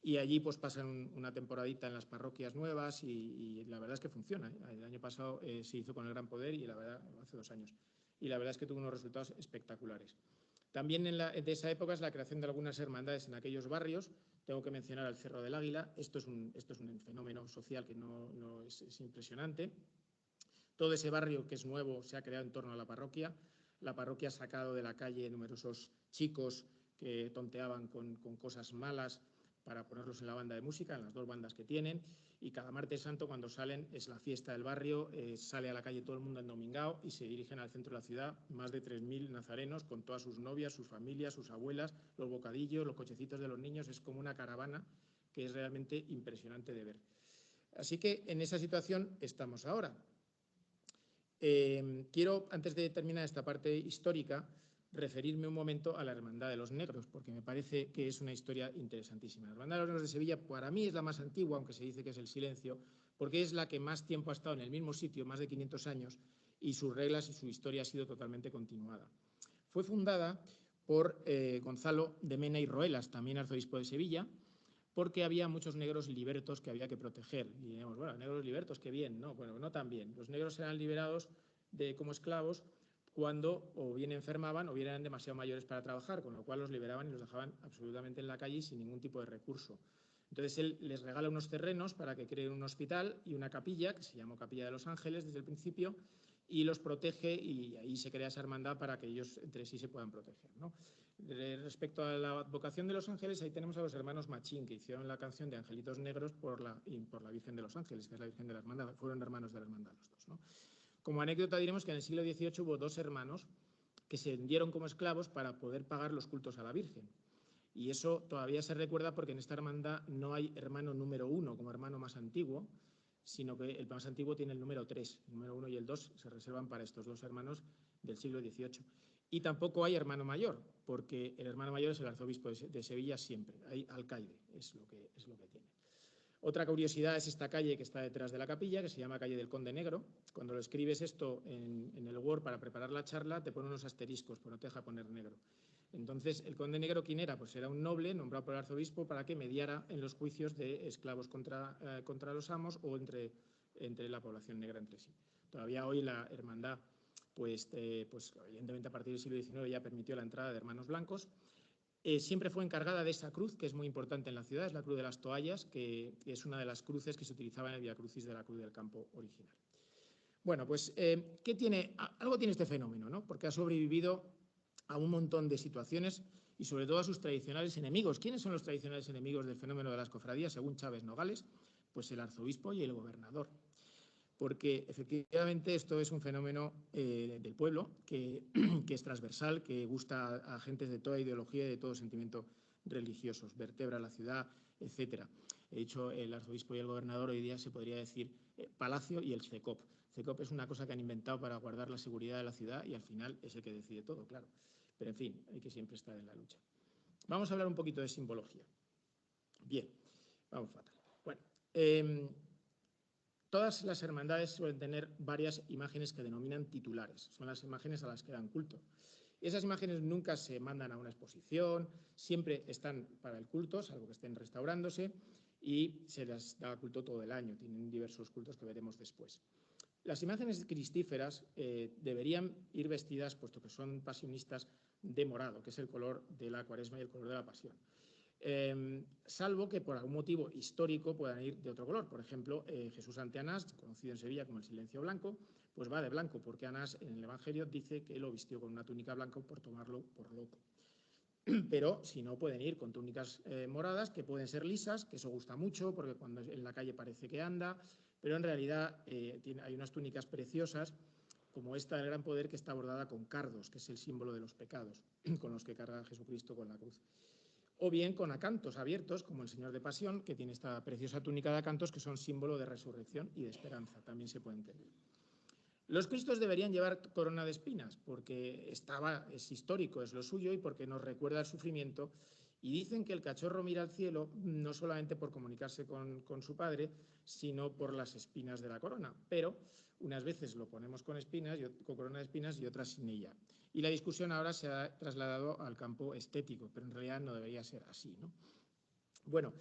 y allí pues pasan una temporadita en las parroquias nuevas y la verdad es que funciona, ¿eh? El año pasado se hizo con el Gran Poder y la verdad, hace 2 años, y la verdad es que tuvo unos resultados espectaculares. También de esa época es la creación de algunas hermandades en aquellos barrios. Tengo que mencionar el Cerro del Águila. Esto es un fenómeno social que no es impresionante. Todo ese barrio que es nuevo se ha creado en torno a la parroquia. La parroquia ha sacado de la calle numerosos chicos que tonteaban con cosas malas para ponerlos en la banda de música, en las 2 bandas que tienen, y cada martes santo cuando salen es la fiesta del barrio, sale a la calle todo el mundo endomingado y se dirigen al centro de la ciudad más de 3.000 nazarenos con todas sus novias, sus familias, sus abuelas, los bocadillos, los cochecitos de los niños, es como una caravana que es realmente impresionante de ver. Así que en esa situación estamos ahora. Quiero, antes de terminar esta parte histórica, referirme un momento a la Hermandad de los Negros, porque me parece que es una historia interesantísima. La Hermandad de los Negros de Sevilla, para mí, es la más antigua, aunque se dice que es el silencio, porque es la que más tiempo ha estado en el mismo sitio, más de 500 años, y sus reglas y su historia ha sido totalmente continuada. Fue fundada por Gonzalo de Mena y Roelas, también arzobispo de Sevilla, porque había muchos negros libertos que había que proteger. Y digamos, bueno, negros libertos, qué bien. No, bueno, no tan bien. Los negros eran liberados como esclavos cuando o bien enfermaban o bien eran demasiado mayores para trabajar, con lo cual los liberaban y los dejaban absolutamente en la calle sin ningún tipo de recurso. Entonces él les regala unos terrenos para que creen un hospital y una capilla, que se llamó Capilla de los Ángeles desde el principio, y los protege y ahí se crea esa hermandad para que ellos entre sí se puedan proteger, ¿no? Respecto a la advocación de los ángeles, ahí tenemos a los hermanos Machín, que hicieron la canción de Angelitos Negros por la Virgen de los Ángeles, que es la Virgen de la Hermandad, fueron hermanos de la Hermandad los dos, ¿no? Como anécdota diremos que en el siglo XVIII hubo 2 hermanos que se vendieron como esclavos para poder pagar los cultos a la Virgen. Y eso todavía se recuerda porque en esta hermandad no hay hermano número 1 como hermano más antiguo, sino que el más antiguo tiene el número 3. El número 1 y el 2 se reservan para estos 2 hermanos del siglo XVIII. Y tampoco hay hermano mayor, porque el hermano mayor es el arzobispo de Sevilla siempre. Hay alcaide, es lo que tiene. Otra curiosidad es esta calle que está detrás de la capilla, que se llama calle del Conde Negro. Cuando lo escribes esto en el Word para preparar la charla, te pone unos asteriscos, pero no te deja poner negro. Entonces, ¿el Conde Negro quién era? Pues era un noble nombrado por el arzobispo para que mediara en los juicios de esclavos contra los amos o entre la población negra entre sí. Todavía hoy la hermandad, pues evidentemente a partir del siglo XIX ya permitió la entrada de hermanos blancos. Siempre fue encargada de esa cruz, que es muy importante en la ciudad, es la Cruz de las Toallas, que es una de las cruces que se utilizaba en el Vía Crucis de la Cruz del Campo original. Bueno, pues algo tiene este fenómeno, ¿no? Porque ha sobrevivido a un montón de situaciones y sobre todo a sus tradicionales enemigos. ¿Quiénes son los tradicionales enemigos del fenómeno de las cofradías, según Chávez Nogales? Pues el arzobispo y el gobernador. Porque efectivamente esto es un fenómeno del pueblo que es transversal, que gusta a gentes de toda ideología y de todo sentimiento religiosos, vertebra la ciudad, etcétera. He dicho el arzobispo y el gobernador, hoy día se podría decir Palacio y el CECOP. CECOP es una cosa que han inventado para guardar la seguridad de la ciudad y al final es el que decide todo, claro. Pero en fin, hay que siempre estar en la lucha. Vamos a hablar un poquito de simbología. Bien, vamos fatal. Bueno, todas las hermandades suelen tener varias imágenes que denominan titulares. Son las imágenes a las que dan culto. Esas imágenes nunca se mandan a una exposición, siempre están para el culto, salvo que estén restaurándose, y se les da culto todo el año. Tienen diversos cultos que veremos después. Las imágenes cristíferas deberían ir vestidas, puesto que son pasionistas, de morado, que es el color de la Cuaresma y el color de la Pasión. Salvo que por algún motivo histórico puedan ir de otro color. Por ejemplo, Jesús ante Anás, conocido en Sevilla como el silencio blanco, pues va de blanco, porque Anás en el Evangelio dice que lo vistió con una túnica blanca por tomarlo por loco. Pero si no, pueden ir con túnicas moradas, que pueden ser lisas, que eso gusta mucho, porque cuando en la calle parece que anda, pero en realidad hay unas túnicas preciosas, como esta del Gran Poder, que está bordada con cardos, que es el símbolo de los pecados, con los que carga Jesucristo con la cruz. O bien con acantos abiertos, como el Señor de Pasión, que tiene esta preciosa túnica de acantos, que son símbolo de resurrección y de esperanza, también se pueden tener. Los Cristos deberían llevar corona de espinas, porque es histórico, es lo suyo, y porque nos recuerda el sufrimiento. Y dicen que el cachorro mira al cielo no solamente por comunicarse con su padre, sino por las espinas de la corona. Pero unas veces lo ponemos con corona de espinas y otras sin ella. Y la discusión ahora se ha trasladado al campo estético, pero en realidad no debería ser así, ¿no? Bueno,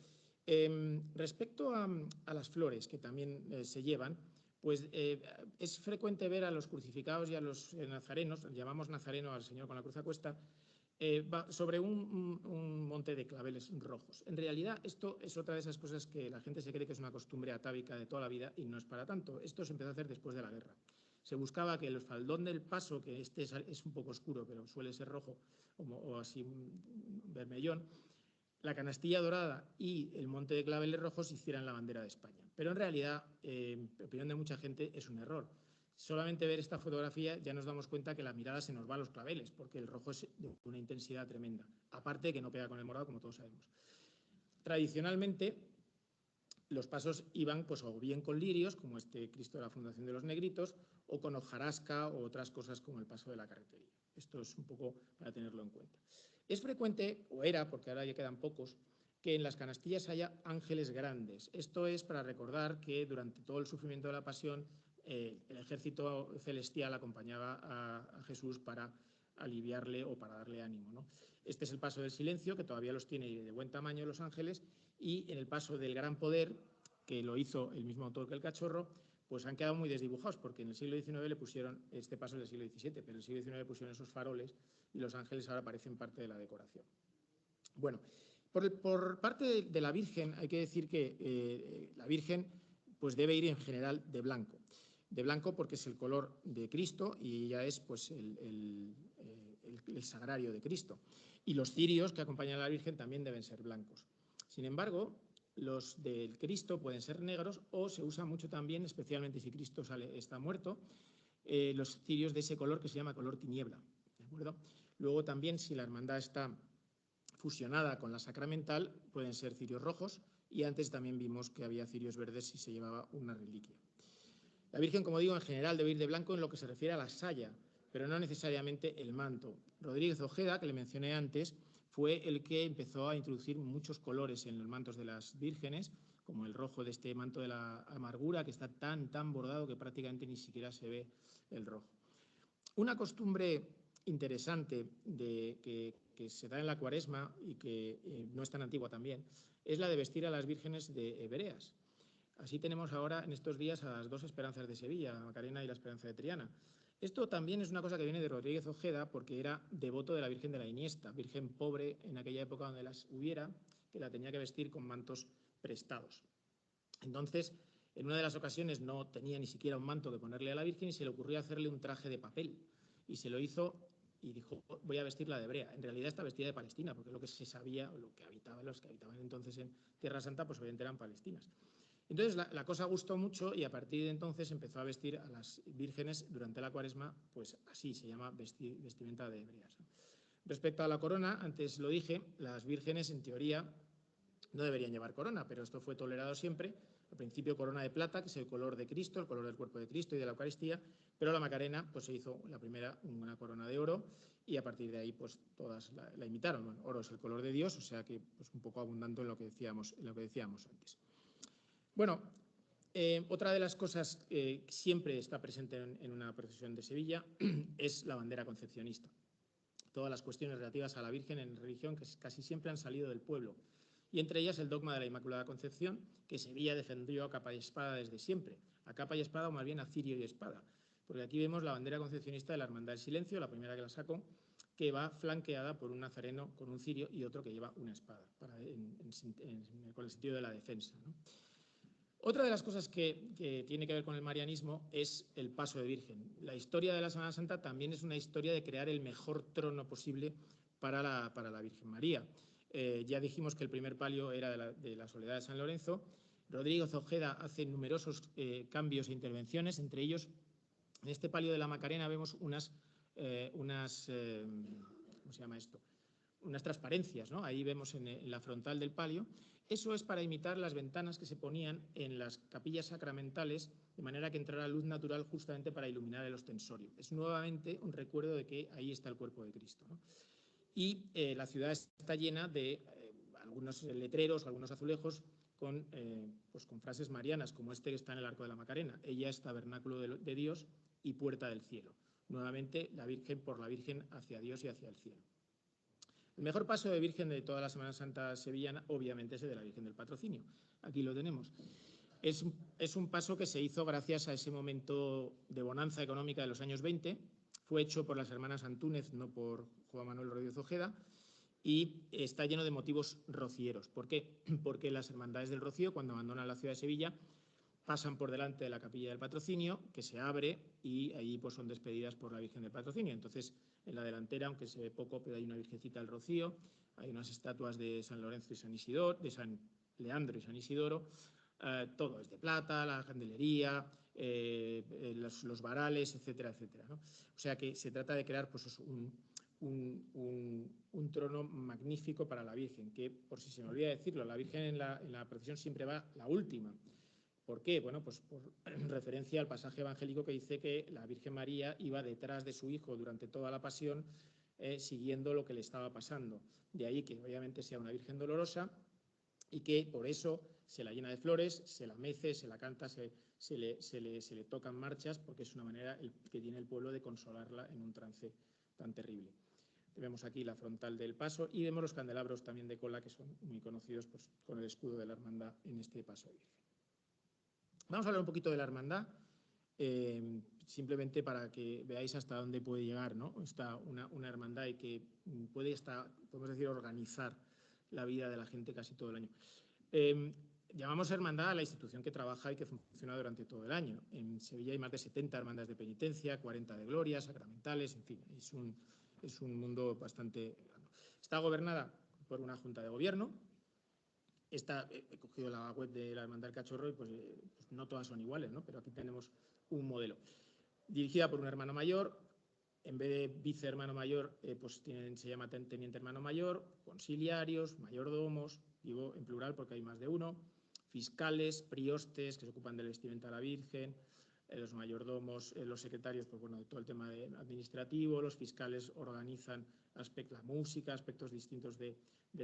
respecto a las flores que también se llevan, pues es frecuente ver a los crucificados y a los nazarenos, llamamos nazareno al Señor con la cruz a cuesta, sobre un monte de claveles rojos. En realidad, esto es otra de esas cosas que la gente se cree que es una costumbre atávica de toda la vida y no es para tanto. Esto se empezó a hacer después de la guerra. Se buscaba que el faldón del paso, que este es un poco oscuro, pero suele ser rojo o así vermellón, la canastilla dorada y el monte de claveles rojos hicieran la bandera de España. Pero en realidad, en opinión de mucha gente, es un error. Solamente ver esta fotografía ya nos damos cuenta que la mirada se nos va a los claveles, porque el rojo es de una intensidad tremenda, aparte de que no pega con el morado, como todos sabemos. Tradicionalmente, los pasos iban pues, o bien con lirios, como este Cristo de la Fundación de los Negritos, o con hojarasca o otras cosas como el paso de la carretería. Esto es un poco para tenerlo en cuenta. Es frecuente, o era, porque ahora ya quedan pocos, que en las canastillas haya ángeles grandes. Esto es para recordar que durante todo el sufrimiento de la pasión el ejército celestial acompañaba a Jesús para aliviarle o para darle ánimo, ¿no? Este es el paso del silencio, que todavía los tiene de buen tamaño los ángeles, y en el paso del Gran Poder, que lo hizo el mismo autor que el cachorro, pues han quedado muy desdibujados, porque en el siglo XIX le pusieron, este paso del siglo XVII, pero en el siglo XIX le pusieron esos faroles y los ángeles ahora parecen parte de la decoración. Bueno, por parte de la Virgen hay que decir que la Virgen pues debe ir en general de blanco. De blanco porque es el color de Cristo y ella es pues, el sagrario de Cristo. Y los cirios que acompañan a la Virgen también deben ser blancos. Sin embargo, los del Cristo pueden ser negros o se usa mucho también, especialmente si Cristo está muerto, los cirios de ese color que se llama color tiniebla. ¿De acuerdo? Luego también, si la hermandad está fusionada con la sacramental, pueden ser cirios rojos, y antes también vimos que había cirios verdes si se llevaba una reliquia. La Virgen, como digo, en general debe ir de blanco en lo que se refiere a la saya, pero no necesariamente el manto. Rodríguez Ojeda, que le mencioné antes, fue el que empezó a introducir muchos colores en los mantos de las vírgenes, como el rojo de este manto de la amargura, que está tan bordado que prácticamente ni siquiera se ve el rojo. Una costumbre interesante que se da en la Cuaresma y que no es tan antigua también, es la de vestir a las vírgenes de hebreas. Así tenemos ahora en estos días a las dos esperanzas de Sevilla, la Macarena y la Esperanza de Triana. Esto también es una cosa que viene de Rodríguez Ojeda, porque era devoto de la Virgen de la Iniesta, virgen pobre en aquella época donde las hubiera, que la tenía que vestir con mantos prestados. Entonces, en una de las ocasiones no tenía ni siquiera un manto que ponerle a la Virgen y se le ocurrió hacerle un traje de papel. Y se lo hizo y dijo, voy a vestirla de hebrea. En realidad está vestida de palestina, porque es lo que se sabía, los que habitaban entonces en Tierra Santa, pues obviamente eran palestinas. Entonces la cosa gustó mucho y a partir de entonces empezó a vestir a las vírgenes durante la Cuaresma, pues así se llama vestimenta de hebreas. Respecto a la corona, antes lo dije, las vírgenes en teoría no deberían llevar corona, pero esto fue tolerado siempre. Al principio corona de plata, que es el color de Cristo, el color del cuerpo de Cristo y de la Eucaristía, pero la Macarena pues se hizo la primera una corona de oro y a partir de ahí pues todas la imitaron. Bueno, oro es el color de Dios, o sea que pues un poco abundando en lo que decíamos antes. Bueno, otra de las cosas que siempre está presente en una procesión de Sevilla es la bandera concepcionista. Todas las cuestiones relativas a la Virgen en religión que casi siempre han salido del pueblo. Y entre ellas el dogma de la Inmaculada Concepción, que Sevilla defendió a capa y espada desde siempre. A capa y espada, o más bien a cirio y espada. Porque aquí vemos la bandera concepcionista de la Hermandad del Silencio, la primera que la sacó, que va flanqueada por un nazareno con un cirio y otro que lleva una espada, con el sentido de la defensa, ¿no? Otra de las cosas que tiene que ver con el marianismo es el paso de Virgen. La historia de la Semana Santa también es una historia de crear el mejor trono posible para la Virgen María. Ya dijimos que el primer palio era de la Soledad de San Lorenzo. Rodríguez Ojeda hace numerosos cambios e intervenciones, entre ellos en este palio de la Macarena vemos ¿cómo se llama esto? Unas transparencias, ¿no? Ahí vemos en la frontal del palio. Eso es para imitar las ventanas que se ponían en las capillas sacramentales, de manera que entrara luz natural justamente para iluminar el ostensorio. Es nuevamente un recuerdo de que ahí está el cuerpo de Cristo, ¿no? Y la ciudad está llena de algunos letreros, algunos azulejos con frases marianas, como este que está en el Arco de la Macarena. Ella es tabernáculo de Dios y puerta del cielo. Nuevamente, la Virgen por la Virgen hacia Dios y hacia el cielo. El mejor paso de Virgen de toda la Semana Santa sevillana, obviamente, es el de la Virgen del Patrocinio. Aquí lo tenemos. Es un paso que se hizo gracias a ese momento de bonanza económica de los años 20. Fue hecho por las hermanas Antúnez, no por Juan Manuel Rodríguez Ojeda, y está lleno de motivos rocieros. ¿Por qué? Porque las hermandades del Rocío, cuando abandonan la ciudad de Sevilla, pasan por delante de la capilla del Patrocinio, que se abre y ahí pues son despedidas por la Virgen del Patrocinio. Entonces, en la delantera, aunque se ve poco, pero hay una Virgencita del Rocío, hay unas estatuas de San Lorenzo y San Isidoro, de San Leandro y San Isidoro, todo es de plata, la candelería, los varales, etcétera, etcétera, ¿no? O sea que se trata de crear pues, un trono magnífico para la Virgen, que, por si se me olvida decirlo, la Virgen en la procesión siempre va la última. ¿Por qué? Bueno, pues por referencia al pasaje evangélico que dice que la Virgen María iba detrás de su hijo durante toda la pasión, siguiendo lo que le estaba pasando. De ahí que obviamente sea una Virgen dolorosa y que por eso se la llena de flores, se la mece, se la canta, se le tocan marchas, porque es una manera que tiene el pueblo de consolarla en un trance tan terrible. Vemos aquí la frontal del paso y vemos los candelabros también de cola, que son muy conocidos pues, con el escudo de la hermandad en este paso de Virgen. Vamos a hablar un poquito de la hermandad, simplemente para que veáis hasta dónde puede llegar, ¿no? Está una hermandad y que puede podemos decir, organizar la vida de la gente casi todo el año. Llamamos hermandad a la institución que trabaja y que funciona durante todo el año. En Sevilla hay más de 70 hermandades de penitencia, 40 de gloria, sacramentales, en fin, es un mundo bastante grande. Está gobernada por una junta de gobierno. He cogido la web de la Hermandad del Cachorro y pues no todas son iguales, ¿no? Pero aquí tenemos un modelo. Dirigida por un hermano mayor, en vez de vicehermano mayor, pues se llama teniente hermano mayor, conciliarios, mayordomos, digo en plural porque hay más de uno, fiscales, priostes que se ocupan del vestimenta de la Virgen, los mayordomos, los secretarios, pues bueno, todo el tema administrativo, los fiscales organizan la música, aspectos distintos de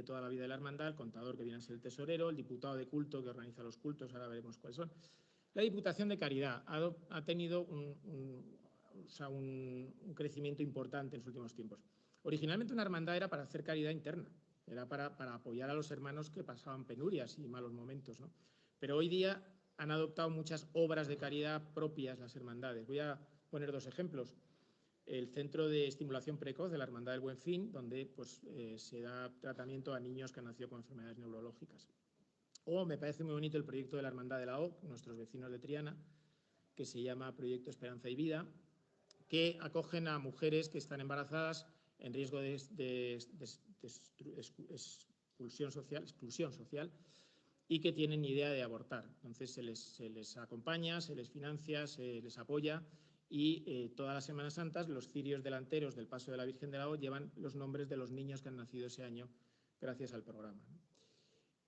toda la vida de la hermandad, el contador que viene a ser el tesorero, el diputado de culto que organiza los cultos, ahora veremos cuáles son. La Diputación de Caridad ha tenido un crecimiento importante en los últimos tiempos. Originalmente una hermandad era para hacer caridad interna, era para apoyar a los hermanos que pasaban penurias y malos momentos, ¿no? Pero hoy día han adoptado muchas obras de caridad propias las hermandades. Voy a poner 2 ejemplos. El Centro de Estimulación Precoz de la Hermandad del Buen Fin, donde pues, se da tratamiento a niños que han nacido con enfermedades neurológicas. O me parece muy bonito el proyecto de la Hermandad de la OC, nuestros vecinos de Triana, que se llama Proyecto Esperanza y Vida, que acogen a mujeres que están embarazadas en riesgo de exclusión social y que tienen idea de abortar. Entonces se les acompaña, se les financia, se les apoya y todas las Semanas Santas los cirios delanteros del Paso de la Virgen de la O llevan los nombres de los niños que han nacido ese año gracias al programa.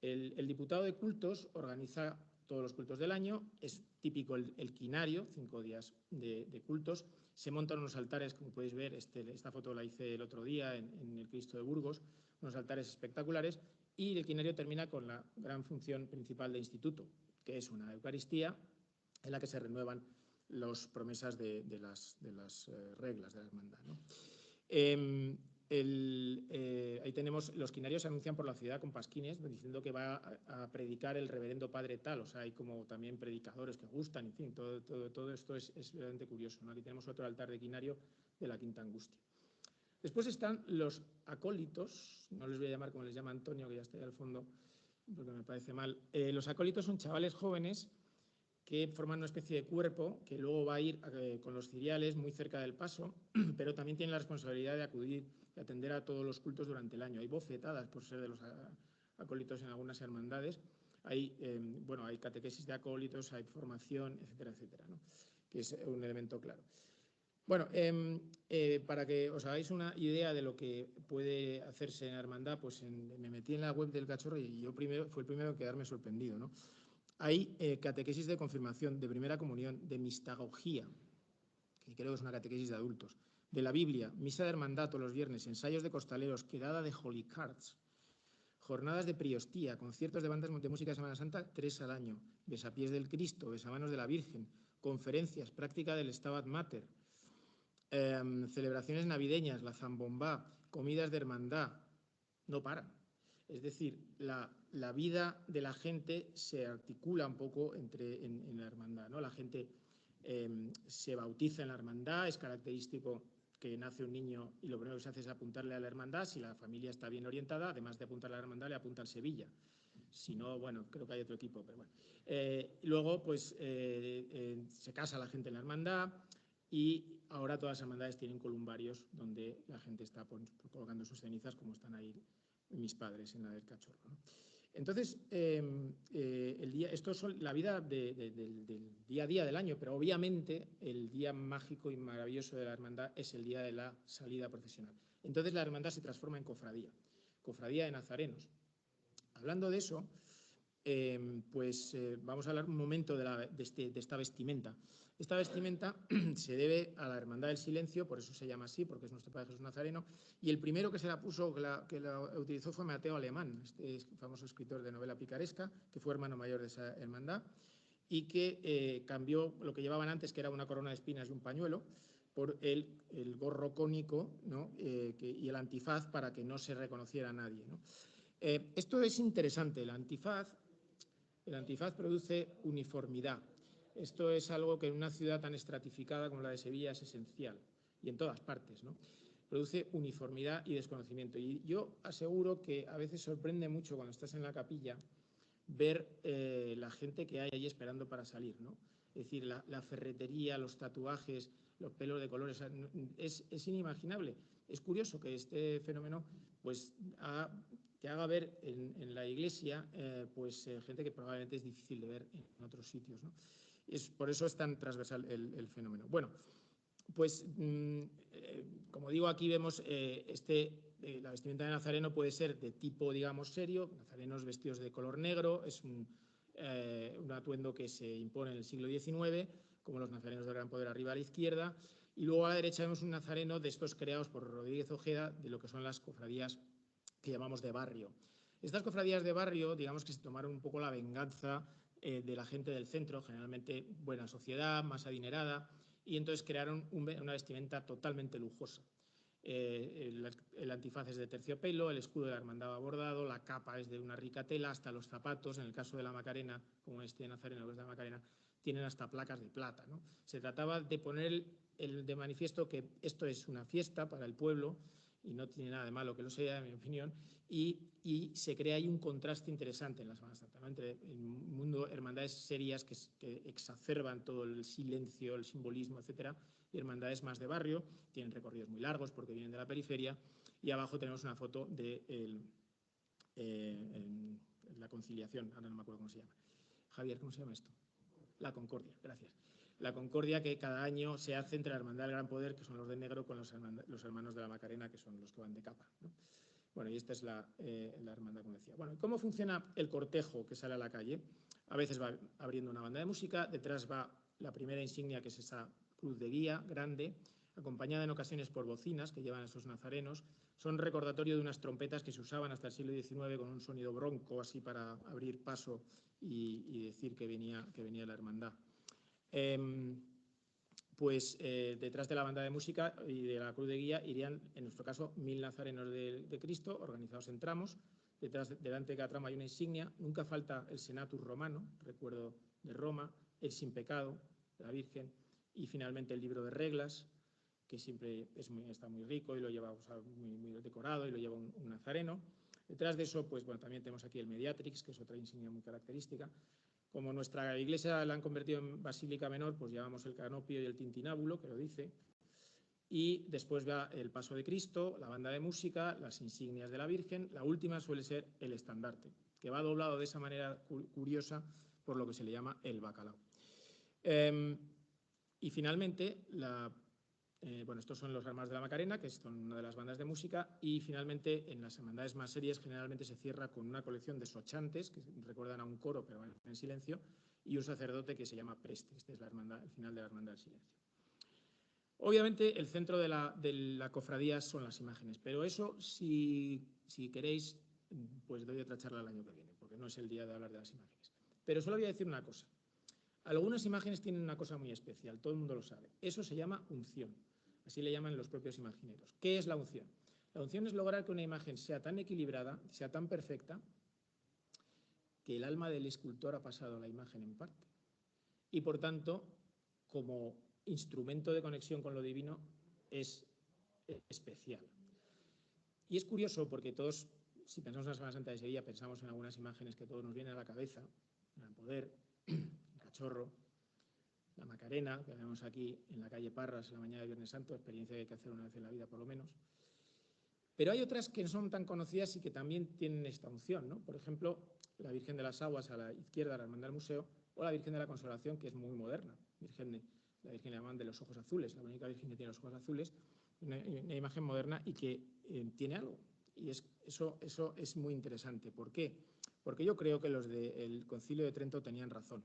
El diputado de cultos organiza todos los cultos del año, es típico el quinario, 5 días de cultos, se montan unos altares, como podéis ver, esta foto la hice el otro día en el Cristo de Burgos, unos altares espectaculares, y el quinario termina con la gran función principal del instituto, que es una Eucaristía en la que se renuevan las promesas de las reglas de la hermandad, ¿no? Ahí tenemos, los quinarios se anuncian por la ciudad con pasquines diciendo que va a predicar el reverendo padre tal, o sea, hay como también predicadores que gustan, en fin, todo esto es realmente curioso, ¿no? Aquí tenemos otro altar de quinario de la Quinta Angustia. Después están los acólitos, no les voy a llamar como les llama Antonio, que ya está ahí al fondo, porque me parece mal. Los acólitos son chavales jóvenes que forman una especie de cuerpo que luego va a ir con los ciriales muy cerca del paso, pero también tienen la responsabilidad de acudir y atender a todos los cultos durante el año. Hay bofetadas por ser de los acólitos en algunas hermandades, hay catequesis de acólitos, hay formación, etcétera, etcétera, ¿no? Que es un elemento claro. Bueno, para que os hagáis una idea de lo que puede hacerse en la hermandad, pues me metí en la web del Cachorro y fue el primero en quedarme sorprendido, ¿no? Hay catequesis de confirmación, de primera comunión, de mistagogía, que creo que es una catequesis de adultos, de la Biblia, misa de hermandad todos los viernes, ensayos de costaleros, quedada de Holy Cards, jornadas de priostía, conciertos de bandas de música de Semana Santa, 3 al año, besapiés del Cristo, besamanos de la Virgen, conferencias, práctica del Stabat Mater, celebraciones navideñas, la zambombá, comidas de hermandad, no paran. Es decir, la vida de la gente se articula un poco en la hermandad, ¿no? La gente se bautiza en la hermandad, es característico que nace un niño y lo primero que se hace es apuntarle a la hermandad. Si la familia está bien orientada, además de apuntarle a la hermandad, le apunta al Sevilla. Si no, bueno, creo que hay otro equipo, pero bueno. Luego, pues, se casa la gente en la hermandad y ahora todas las hermandades tienen columbarios donde la gente está colocando sus cenizas, como están ahí mis padres en la del Cachorro, ¿no? Entonces, esto es la vida del día a día del año, pero obviamente el día mágico y maravilloso de la hermandad es el día de la salida procesional. Entonces la hermandad se transforma en cofradía de nazarenos. Hablando de eso, vamos a hablar un momento de esta vestimenta. Esta vestimenta se debe a la Hermandad del Silencio, por eso se llama así, porque es nuestro Padre Jesús Nazareno, y el primero que se la puso, que la utilizó fue Mateo Alemán, este famoso escritor de novela picaresca, que fue hermano mayor de esa hermandad, y que cambió lo que llevaban antes, que era una corona de espinas y un pañuelo, por el gorro cónico, ¿no? Y el antifaz para que no se reconociera a nadie, ¿no? Esto es interesante, el antifaz produce uniformidad. Esto es algo que en una ciudad tan estratificada como la de Sevilla es esencial, y en todas partes, ¿no? Produce uniformidad y desconocimiento. Y yo aseguro que a veces sorprende mucho cuando estás en la capilla ver la gente que hay ahí esperando para salir, ¿no? Es decir, la ferretería, los tatuajes, los pelos de colores, es inimaginable. Es curioso que este fenómeno pues te haga ver en la iglesia gente que probablemente es difícil de ver en otros sitios, ¿no? Por eso es tan transversal el fenómeno. Bueno, pues como digo, aquí vemos la vestimenta de nazareno puede ser de tipo, digamos, serio, nazarenos vestidos de color negro, es un atuendo que se impone en el siglo XIX, como los nazarenos del Gran Poder arriba a la izquierda, y luego a la derecha vemos un nazareno de estos creados por Rodríguez Ojeda, de lo que son las cofradías que llamamos de barrio. Estas cofradías de barrio, digamos que se tomaron un poco la venganza de la gente del centro, generalmente buena sociedad, más adinerada, y entonces crearon una vestimenta totalmente lujosa. El antifaz es de terciopelo, el escudo de la hermandad va bordado, la capa es de una rica tela, hasta los zapatos, en el caso de la Macarena, como este nazareno que es de la Macarena, tienen hasta placas de plata, ¿no? Se trataba de poner de manifiesto que esto es una fiesta para el pueblo y no tiene nada de malo que lo sea, en mi opinión, y se crea ahí un contraste interesante en la Semana Santa, ¿no? Entre el mundo, hermandades serias que exacerban todo el silencio, el simbolismo, etcétera, y hermandades más de barrio, tienen recorridos muy largos porque vienen de la periferia, y abajo tenemos una foto de la conciliación, ahora no me acuerdo cómo se llama. Javier, ¿cómo se llama esto? La Concordia, gracias. La Concordia que cada año se hace entre la Hermandad del Gran Poder, que son los de negro, con los hermanos de la Macarena, que son los que van de capa, ¿no? Bueno, y esta es la hermandad, como decía. Bueno, ¿cómo funciona el cortejo que sale a la calle? A veces va abriendo una banda de música, detrás va la primera insignia, que es esa cruz de guía grande, acompañada en ocasiones por bocinas que llevan esos nazarenos. Son recordatorio de unas trompetas que se usaban hasta el siglo XIX con un sonido bronco, así para abrir paso y decir que venía la hermandad. Detrás de la banda de música y de la cruz de guía irían, en nuestro caso, 1000 nazarenos de Cristo, organizados en tramos. Delante de cada tramo hay una insignia. Nunca falta el Senatus romano, recuerdo de Roma, el Sin Pecado, la Virgen, y finalmente el libro de reglas, que siempre está muy rico y lo lleva muy decorado y lo lleva un nazareno. Detrás de eso, pues bueno, también tenemos aquí el Mediatrix, que es otra insignia muy característica. Como nuestra iglesia la han convertido en basílica menor, pues llevamos el canopio y el tintinábulo, que lo dice. Y después va el paso de Cristo, la banda de música, las insignias de la Virgen. La última suele ser el estandarte, que va doblado de esa manera curiosa por lo que se le llama el bacalao. Y finalmente, estos son los hermanos de la Macarena, que son una de las bandas de música, y finalmente en las hermandades más serias generalmente se cierra con una colección de sochantes, que recuerdan a un coro pero van en silencio, y un sacerdote que se llama preste. Este es el final de la hermandad del silencio. Obviamente el centro de la cofradía son las imágenes, pero eso, si queréis, pues doy otra charla el año que viene, porque no es el día de hablar de las imágenes. Pero solo voy a decir una cosa. Algunas imágenes tienen una cosa muy especial, todo el mundo lo sabe. Eso se llama unción. Así le llaman los propios imagineros. ¿Qué es la unción? La unción es lograr que una imagen sea tan equilibrada, sea tan perfecta, que el alma del escultor ha pasado a la imagen en parte. Y por tanto, como instrumento de conexión con lo divino, es especial. Y es curioso porque todos, si pensamos en la Semana Santa de Sevilla, pensamos en algunas imágenes que todos nos vienen a la cabeza: el Gran Poder, el Cachorro, la Macarena, que vemos aquí en la calle Parras en la mañana de Viernes Santo, experiencia que hay que hacer una vez en la vida por lo menos. Pero hay otras que no son tan conocidas y que también tienen esta unción, ¿no? Por ejemplo, la Virgen de las Aguas a la izquierda, la Hermandad del Museo, o la Virgen de la Consolación, que es muy moderna. La Virgen le llaman de los ojos azules, la única Virgen que tiene los ojos azules, una imagen moderna y que tiene algo. Y eso es muy interesante. ¿Por qué? Porque yo creo que los del Concilio de Trento tenían razón.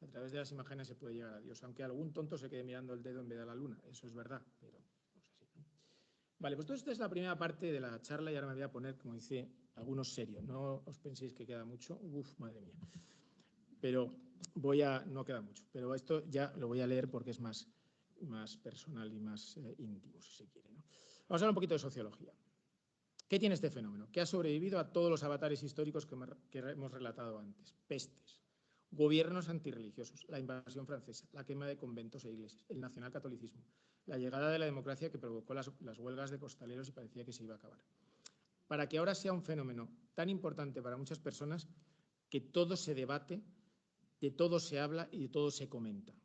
A través de las imágenes se puede llegar a Dios, aunque algún tonto se quede mirando el dedo en vez de la luna. Eso es verdad, pero no es así, ¿no? Vale, pues esta es la primera parte de la charla y ahora me voy a poner, como dice, algunos serios. No os penséis que queda mucho. Uf, madre mía. Pero no queda mucho. Pero esto ya lo voy a leer porque es más personal y más íntimo, si se quiere, ¿no? Vamos a hablar un poquito de sociología. ¿Qué tiene este fenómeno? Que ha sobrevivido a todos los avatares históricos que hemos relatado antes. Pestes, gobiernos antirreligiosos, la invasión francesa, la quema de conventos e iglesias, el nacionalcatolicismo, la llegada de la democracia que provocó las huelgas de costaleros y parecía que se iba a acabar. Para que ahora sea un fenómeno tan importante para muchas personas que todo se debate, de todo se habla y de todo se comenta.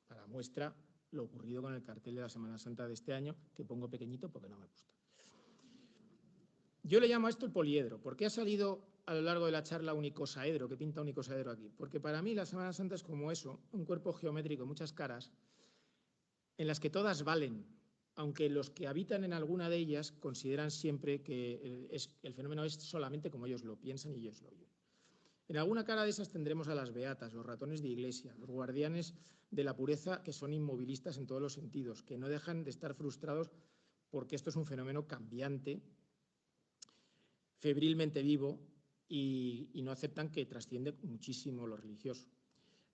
Para muestra lo ocurrido con el cartel de la Semana Santa de este año, que pongo pequeñito porque no me gusta. Yo le llamo a esto el poliedro. ¿Por qué ha salido a lo largo de la charla un icosaedro? ¿Qué pinta un icosaedro aquí? Porque para mí la Semana Santa es como eso, un cuerpo geométrico, muchas caras, en las que todas valen, aunque los que habitan en alguna de ellas consideran siempre que el fenómeno es solamente como ellos lo piensan y ellos lo oyen. En alguna cara de esas tendremos a las beatas, los ratones de iglesia, los guardianes de la pureza, que son inmovilistas en todos los sentidos, que no dejan de estar frustrados porque esto es un fenómeno cambiante, febrilmente vivo, y no aceptan que trasciende muchísimo lo religioso.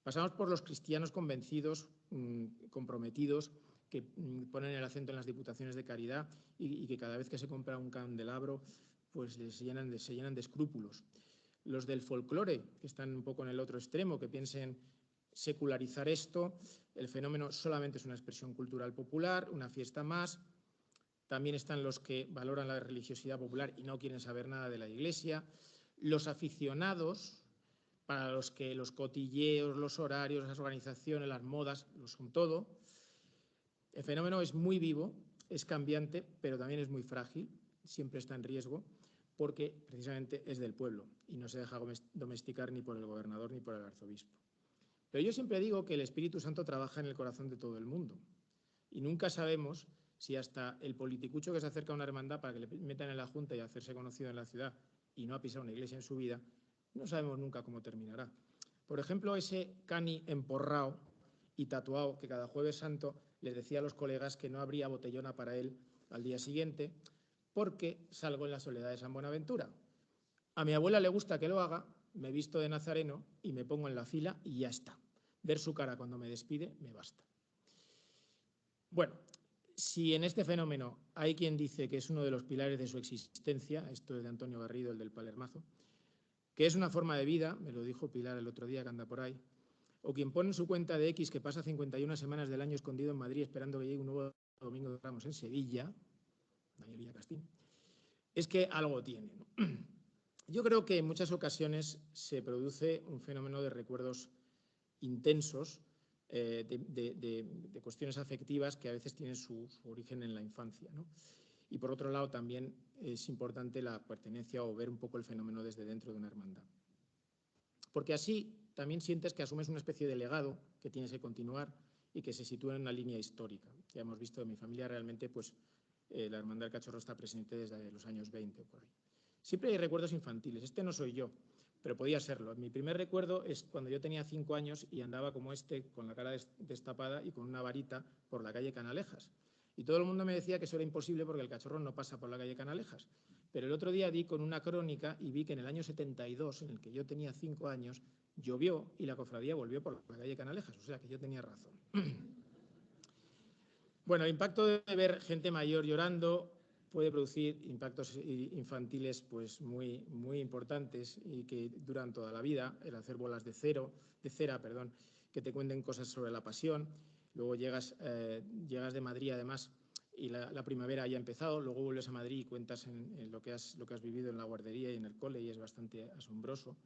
Pasamos por los cristianos convencidos, comprometidos, que ponen el acento en las diputaciones de caridad y que cada vez que se compra un candelabro pues se llenan de escrúpulos. Los del folclore, que están un poco en el otro extremo, que piensen secularizar esto, el fenómeno solamente es una expresión cultural popular, una fiesta más. También están los que valoran la religiosidad popular y no quieren saber nada de la Iglesia. Los aficionados, para los que los cotilleos, los horarios, las organizaciones, las modas, lo son todo. El fenómeno es muy vivo, es cambiante, pero también es muy frágil, siempre está en riesgo, porque precisamente es del pueblo y no se deja domesticar ni por el gobernador ni por el arzobispo. Pero yo siempre digo que el Espíritu Santo trabaja en el corazón de todo el mundo y nunca sabemos si hasta el politicucho que se acerca a una hermandad para que le metan en la junta y hacerse conocido en la ciudad y no ha pisado una iglesia en su vida, no sabemos nunca cómo terminará. Por ejemplo, ese cani emporrao y tatuado que cada jueves santo les decía a los colegas que no habría botellona para él al día siguiente porque salgo en la soledad de San Buenaventura. A mi abuela le gusta que lo haga, me visto de nazareno y me pongo en la fila y ya está. Ver su cara cuando me despide me basta. Bueno, si en este fenómeno hay quien dice que es uno de los pilares de su existencia, esto es de Antonio Garrido, el del Palermazo, que es una forma de vida, me lo dijo Pilar el otro día que anda por ahí, o quien pone en su cuenta de X que pasa 51 semanas del año escondido en Madrid esperando que llegue un nuevo domingo de Ramos en Sevilla, Daniel Villacastín, es que algo tiene, ¿no? Yo creo que en muchas ocasiones se produce un fenómeno de recuerdos intensos, de cuestiones afectivas que a veces tienen su origen en la infancia, ¿no? Y por otro lado también es importante la pertenencia o ver un poco el fenómeno desde dentro de una hermandad. Porque así también sientes que asumes una especie de legado que tienes que continuar y que se sitúa en una línea histórica. Ya hemos visto en mi familia realmente pues la Hermandad del Cachorro está presente desde los años 20 o por ahí. Siempre hay recuerdos infantiles. Este no soy yo, pero podía serlo. Mi primer recuerdo es cuando yo tenía 5 años y andaba como este, con la cara destapada y con una varita por la calle Canalejas. Y todo el mundo me decía que eso era imposible porque el cachorro no pasa por la calle Canalejas. Pero el otro día di con una crónica y vi que en el año 72, en el que yo tenía 5 años, llovió y la cofradía volvió por la calle Canalejas. O sea que yo tenía razón. Bueno, el impacto de ver gente mayor llorando puede producir impactos infantiles pues muy importantes y que duran toda la vida. El hacer bolas de cera, que te cuenten cosas sobre la pasión. Luego llegas de Madrid, además, y la primavera ya ha empezado. Luego vuelves a Madrid y cuentas en lo que has vivido en la guardería y en el cole, y es bastante asombroso.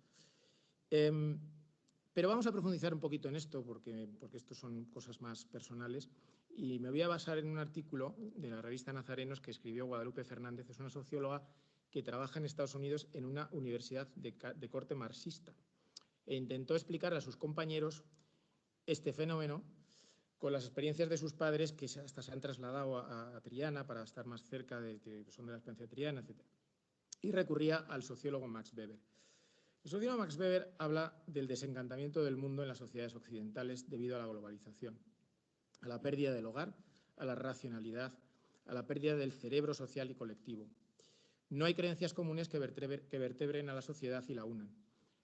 Pero vamos a profundizar un poquito en esto porque esto son cosas más personales y me voy a basar en un artículo de la revista Nazarenos que escribió Guadalupe Fernández. Es una socióloga que trabaja en Estados Unidos en una universidad de corte marxista e intentó explicarle a sus compañeros este fenómeno con las experiencias de sus padres, que hasta se han trasladado a Triana para estar más cerca son de la experiencia de Triana, etc. Y recurría al sociólogo Max Weber. El sociólogo Max Weber habla del desencantamiento del mundo en las sociedades occidentales debido a la globalización, a la pérdida del hogar, a la racionalidad, a la pérdida del cerebro social y colectivo. No hay creencias comunes que vertebren a la sociedad y la unan.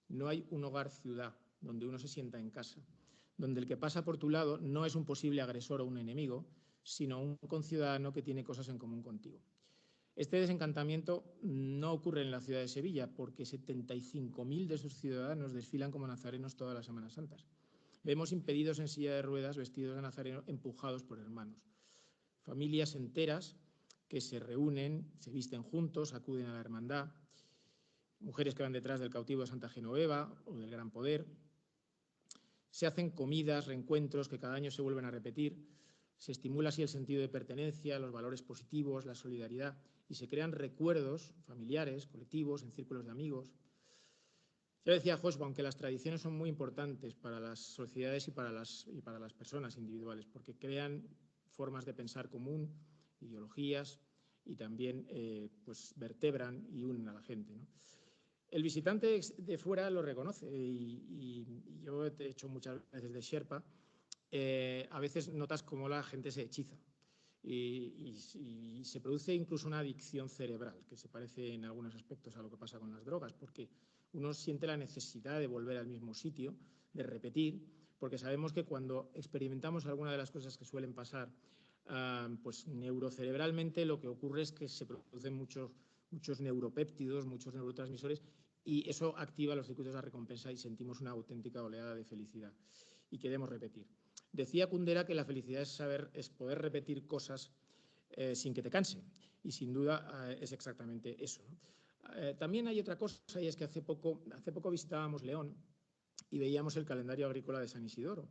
No hay un hogar-ciudad donde uno se sienta en casa, donde el que pasa por tu lado no es un posible agresor o un enemigo, sino un conciudadano que tiene cosas en común contigo. Este desencantamiento no ocurre en la ciudad de Sevilla porque 75.000 de sus ciudadanos desfilan como nazarenos todas las Semanas Santas. Vemos impedidos en silla de ruedas, vestidos de nazareno, empujados por hermanos. Familias enteras que se reúnen, se visten juntos, acuden a la hermandad. Mujeres que van detrás del cautivo de Santa Genoveva o del Gran Poder. Se hacen comidas, reencuentros que cada año se vuelven a repetir. Se estimula así el sentido de pertenencia, los valores positivos, la solidaridad, y se crean recuerdos familiares, colectivos, en círculos de amigos. Ya decía Josba, aunque las tradiciones son muy importantes para las sociedades y para las personas individuales, porque crean formas de pensar común, ideologías, y también pues vertebran y unen a la gente, ¿no? El visitante de fuera lo reconoce y yo he hecho muchas veces de Sherpa a veces notas cómo la gente se hechiza y se produce incluso una adicción cerebral, que se parece en algunos aspectos a lo que pasa con las drogas, porque uno siente la necesidad de volver al mismo sitio, de repetir, porque sabemos que cuando experimentamos alguna de las cosas que suelen pasar, pues neurocerebralmente lo que ocurre es que se producen muchos neuropéptidos, muchos neurotransmisores, y eso activa los circuitos de recompensa y sentimos una auténtica oleada de felicidad y queremos repetir. Decía Kundera que la felicidad es poder repetir cosas sin que te canse, y sin duda es exactamente eso, ¿no? También hay otra cosa, y es que hace poco visitábamos León y veíamos el calendario agrícola de San Isidoro.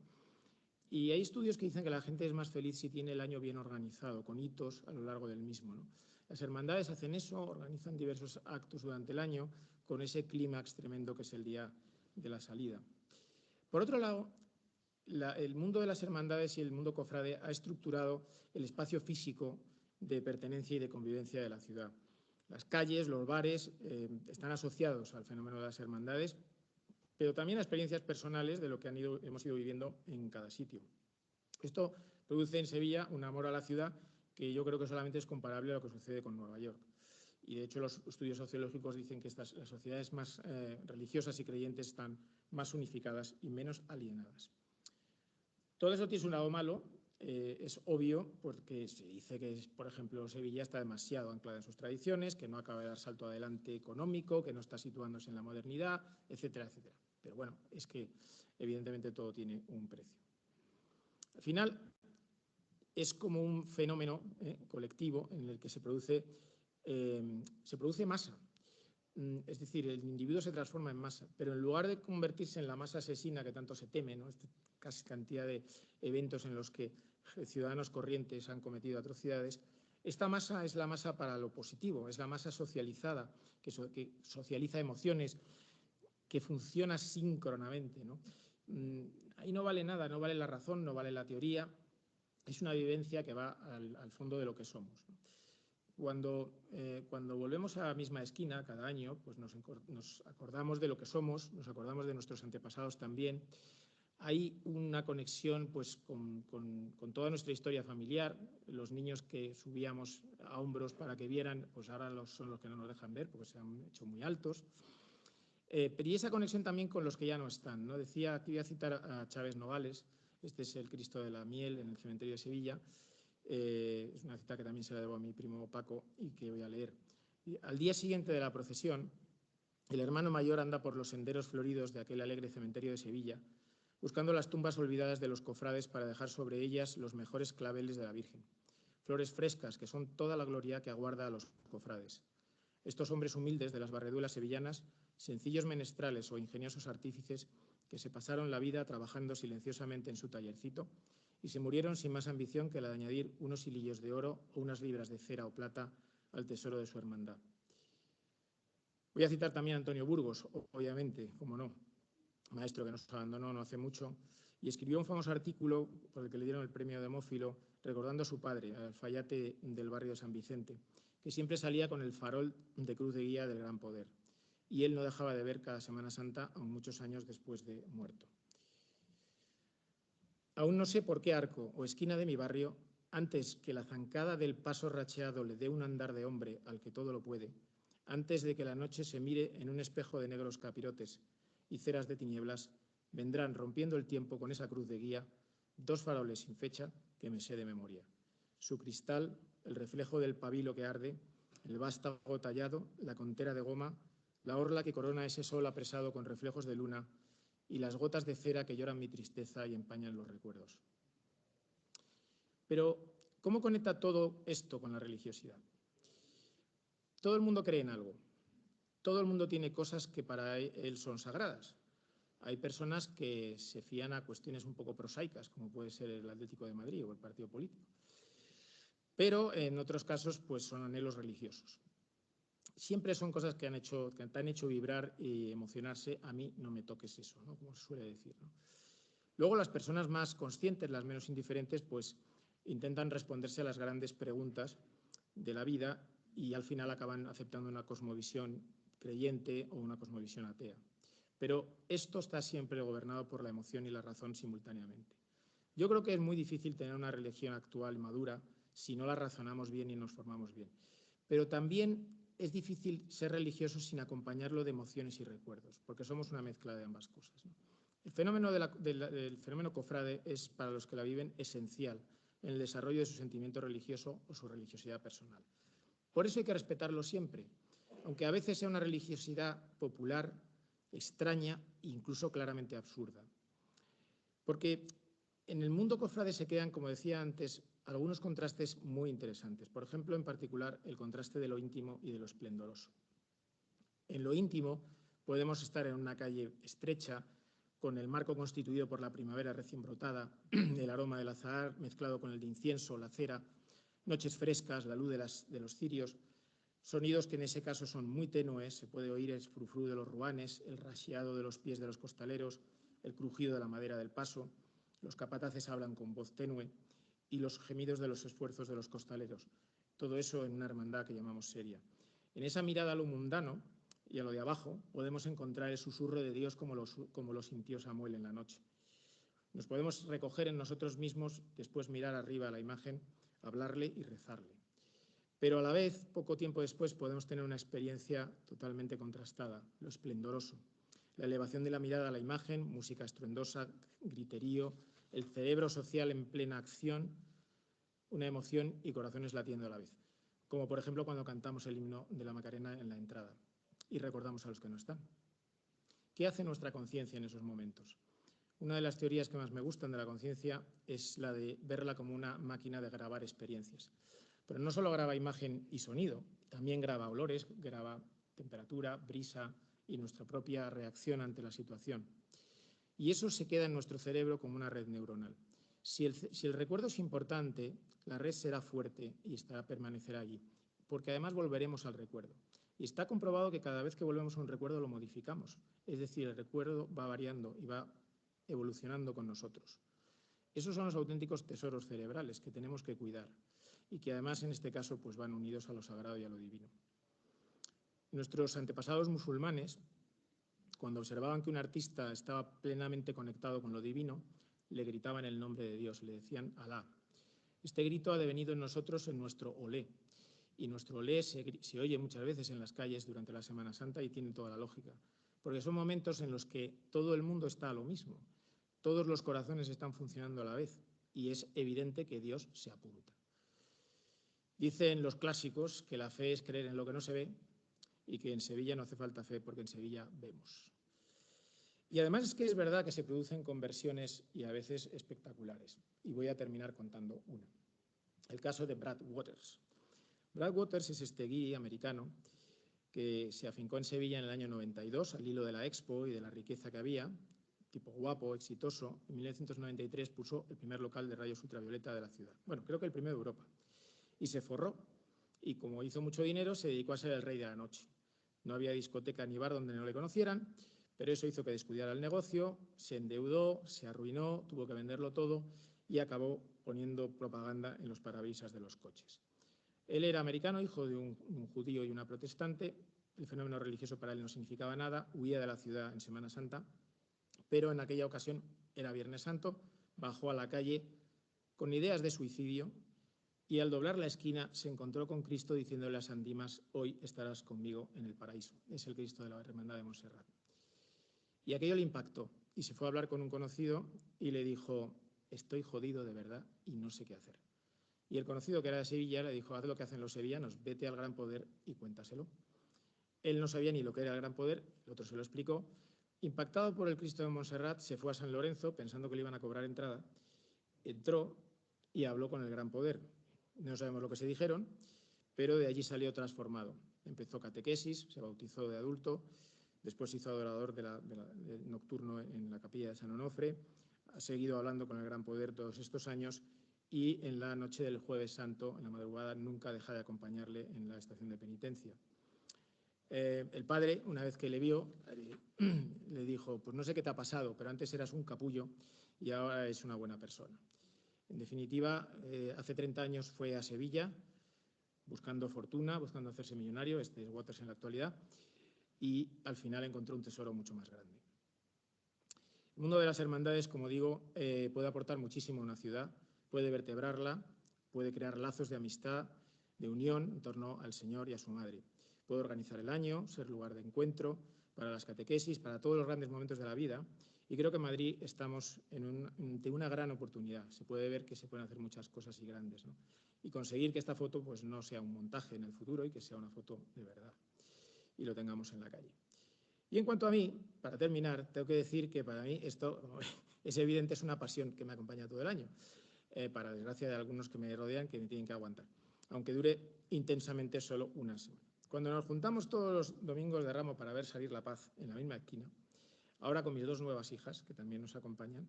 Y hay estudios que dicen que la gente es más feliz si tiene el año bien organizado, con hitos a lo largo del mismo, ¿no? Las hermandades hacen eso, organizan diversos actos durante el año con ese clímax tremendo que es el día de la salida. Por otro lado, el mundo de las hermandades y el mundo cofrade ha estructurado el espacio físico de pertenencia y de convivencia de la ciudad. Las calles, los bares están asociados al fenómeno de las hermandades, pero también a experiencias personales de lo que hemos ido viviendo en cada sitio. Esto produce en Sevilla un amor a la ciudad que yo creo que solamente es comparable a lo que sucede con Nueva York. Y de hecho los estudios sociológicos dicen que las sociedades más religiosas y creyentes están más unificadas y menos alienadas. Todo eso tiene un lado malo, es obvio, porque se dice que, por ejemplo, Sevilla está demasiado anclada en sus tradiciones, que no acaba de dar salto adelante económico, que no está situándose en la modernidad, etcétera, etcétera. Pero bueno, es que evidentemente todo tiene un precio. Al final, es como un fenómeno colectivo en el que se produce masa. Es decir, el individuo se transforma en masa, pero en lugar de convertirse en la masa asesina que tanto se teme, ¿no? Esta casi cantidad de eventos en los que ciudadanos corrientes han cometido atrocidades, esta masa es la masa para lo positivo, es la masa socializada, que socializa emociones, que funciona síncronamente, ¿no? Ahí no vale nada, no vale la razón, no vale la teoría, es una vivencia que va al fondo de lo que somos, ¿no? Cuando volvemos a la misma esquina cada año, pues nos acordamos de lo que somos, nos acordamos de nuestros antepasados también. Hay una conexión pues, con toda nuestra historia familiar. Los niños que subíamos a hombros para que vieran, pues ahora son los que no nos dejan ver porque se han hecho muy altos. Pero y esa conexión también con los que ya no están, ¿no? Decía, aquí voy a citar a Chávez Nogales, este es el Cristo de la Miel en el cementerio de Sevilla. Es una cita que también se la debo a mi primo Paco y que voy a leer. Al día siguiente de la procesión, el hermano mayor anda por los senderos floridos de aquel alegre cementerio de Sevilla, buscando las tumbas olvidadas de los cofrades para dejar sobre ellas los mejores claveles de la Virgen. Flores frescas que son toda la gloria que aguarda a los cofrades. Estos hombres humildes de las barreduelas sevillanas, sencillos menestrales o ingeniosos artífices que se pasaron la vida trabajando silenciosamente en su tallercito, y se murieron sin más ambición que la de añadir unos hilillos de oro o unas libras de cera o plata al tesoro de su hermandad. Voy a citar también a Antonio Burgos, obviamente, como no, maestro que nos abandonó no hace mucho, y escribió un famoso artículo por el que le dieron el premio Demófilo, recordando a su padre, al alfayate del barrio de San Vicente, que siempre salía con el farol de cruz de guía del Gran Poder, y él no dejaba de ver cada Semana Santa, aún muchos años después de muerto. Aún no sé por qué arco o esquina de mi barrio, antes que la zancada del paso racheado le dé un andar de hombre al que todo lo puede, antes de que la noche se mire en un espejo de negros capirotes y ceras de tinieblas, vendrán rompiendo el tiempo con esa cruz de guía, dos faroles sin fecha que me sé de memoria. Su cristal, el reflejo del pabilo que arde, el vástago tallado, la contera de goma, la orla que corona ese sol apresado con reflejos de luna, y las gotas de cera que lloran mi tristeza y empañan los recuerdos. Pero, ¿cómo conecta todo esto con la religiosidad? Todo el mundo cree en algo. Todo el mundo tiene cosas que para él son sagradas. Hay personas que se fían a cuestiones un poco prosaicas, como puede ser el Atlético de Madrid o el partido político. Pero en otros casos, pues son anhelos religiosos. Siempre son cosas que te han hecho vibrar y emocionarse. A mí no me toques eso, ¿no? Como se suele decir, ¿no? Luego las personas más conscientes, las menos indiferentes, pues intentan responderse a las grandes preguntas de la vida y al final acaban aceptando una cosmovisión creyente o una cosmovisión atea. Pero esto está siempre gobernado por la emoción y la razón simultáneamente. Yo creo que es muy difícil tener una religión actual madura si no la razonamos bien y nos formamos bien. Pero también es difícil ser religioso sin acompañarlo de emociones y recuerdos, porque somos una mezcla de ambas cosas, ¿no? El fenómeno del fenómeno cofrade es, para los que la viven, esencial en el desarrollo de su sentimiento religioso o su religiosidad personal. Por eso hay que respetarlo siempre, aunque a veces sea una religiosidad popular, extraña e incluso claramente absurda. Porque en el mundo cofrade se quedan, como decía antes, algunos contrastes muy interesantes. Por ejemplo, en particular, el contraste de lo íntimo y de lo esplendoroso. En lo íntimo podemos estar en una calle estrecha, con el marco constituido por la primavera recién brotada, el aroma del azahar mezclado con el de incienso, la cera, noches frescas, la luz de los cirios, sonidos que en ese caso son muy tenues, se puede oír el frufru de los ruanes, el rasgueado de los pies de los costaleros, el crujido de la madera del paso, los capataces hablan con voz tenue y los gemidos de los esfuerzos de los costaleros. Todo eso en una hermandad que llamamos seria. En esa mirada a lo mundano y a lo de abajo podemos encontrar el susurro de Dios como lo sintió Samuel en la noche. Nos podemos recoger en nosotros mismos, después mirar arriba a la imagen, hablarle y rezarle. Pero a la vez, poco tiempo después, podemos tener una experiencia totalmente contrastada, lo esplendoroso. La elevación de la mirada a la imagen, música estruendosa, griterío, el cerebro social en plena acción, una emoción y corazones latiendo a la vez. Como por ejemplo cuando cantamos el himno de la Macarena en la entrada y recordamos a los que no están. ¿Qué hace nuestra conciencia en esos momentos? Una de las teorías que más me gustan de la conciencia es la de verla como una máquina de grabar experiencias. Pero no solo graba imagen y sonido, también graba olores, graba temperatura, brisa y nuestra propia reacción ante la situación. Y eso se queda en nuestro cerebro como una red neuronal. Si el recuerdo es importante, la red será fuerte y permanecerá allí, porque además volveremos al recuerdo. Y está comprobado que cada vez que volvemos a un recuerdo lo modificamos, es decir, el recuerdo va variando y va evolucionando con nosotros. Esos son los auténticos tesoros cerebrales que tenemos que cuidar y que además en este caso pues van unidos a lo sagrado y a lo divino. Nuestros antepasados musulmanes, cuando observaban que un artista estaba plenamente conectado con lo divino, le gritaban el nombre de Dios, le decían Alá. Este grito ha devenido en nosotros en nuestro olé, y nuestro olé se oye muchas veces en las calles durante la Semana Santa y tiene toda la lógica, porque son momentos en los que todo el mundo está a lo mismo, todos los corazones están funcionando a la vez y es evidente que Dios se apunta. Dicen los clásicos que la fe es creer en lo que no se ve y que en Sevilla no hace falta fe porque en Sevilla vemos. Y además es que es verdad que se producen conversiones y a veces espectaculares. Y voy a terminar contando una. El caso de Brad Waters. Brad Waters es este guiri americano que se afincó en Sevilla en el año 92 al hilo de la Expo y de la riqueza que había, tipo guapo, exitoso. En 1993 puso el primer local de rayos ultravioleta de la ciudad. Bueno, creo que el primero de Europa. Y se forró. Y como hizo mucho dinero, se dedicó a ser el rey de la noche. No había discoteca ni bar donde no le conocieran, pero eso hizo que descuidara el negocio, se endeudó, se arruinó, tuvo que venderlo todo y acabó poniendo propaganda en los parabrisas de los coches. Él era americano, hijo de un judío y una protestante. El fenómeno religioso para él no significaba nada, huía de la ciudad en Semana Santa, pero en aquella ocasión era Viernes Santo, bajó a la calle con ideas de suicidio y al doblar la esquina se encontró con Cristo diciéndole a San Dimas, hoy estarás conmigo en el paraíso. Es el Cristo de la Hermandad de Montserrat. Y aquello le impactó y se fue a hablar con un conocido y le dijo, estoy jodido de verdad y no sé qué hacer. Y el conocido, que era de Sevilla, le dijo, haz lo que hacen los sevillanos, vete al Gran Poder y cuéntaselo. Él no sabía ni lo que era el Gran Poder, el otro se lo explicó. Impactado por el Cristo de Montserrat, se fue a San Lorenzo pensando que le iban a cobrar entrada. Entró y habló con el Gran Poder. No sabemos lo que se dijeron, pero de allí salió transformado. Empezó catequesis, se bautizó de adulto, después se hizo adorador de nocturno en la capilla de San Onofre, ha seguido hablando con el Gran Poder todos estos años y en la noche del Jueves Santo, en la madrugada, nunca deja de acompañarle en la estación de penitencia. El padre, una vez que le vio, le dijo, pues no sé qué te ha pasado, pero antes eras un capullo y ahora es una buena persona. En definitiva, hace 30 años fue a Sevilla buscando fortuna, buscando hacerse millonario, este es Waters en la actualidad, y al final encontró un tesoro mucho más grande. El mundo de las hermandades, como digo, puede aportar muchísimo a una ciudad, puede vertebrarla, puede crear lazos de amistad, de unión en torno al Señor y a su Madre. Puede organizar el año, ser lugar de encuentro para las catequesis, para todos los grandes momentos de la vida. Y creo que en Madrid estamos ante una gran oportunidad. Se puede ver que se pueden hacer muchas cosas y grandes, ¿no? Y conseguir que esta foto pues, no sea un montaje en el futuro y que sea una foto de verdad y lo tengamos en la calle. Y en cuanto a mí, para terminar, tengo que decir que para mí esto es evidente, es una pasión que me acompaña todo el año, para desgracia de algunos que me rodean, que me tienen que aguantar, aunque dure intensamente solo una semana. Cuando nos juntamos todos los domingos de Ramos para ver salir la paz en la misma esquina, ahora con mis dos nuevas hijas, que también nos acompañan,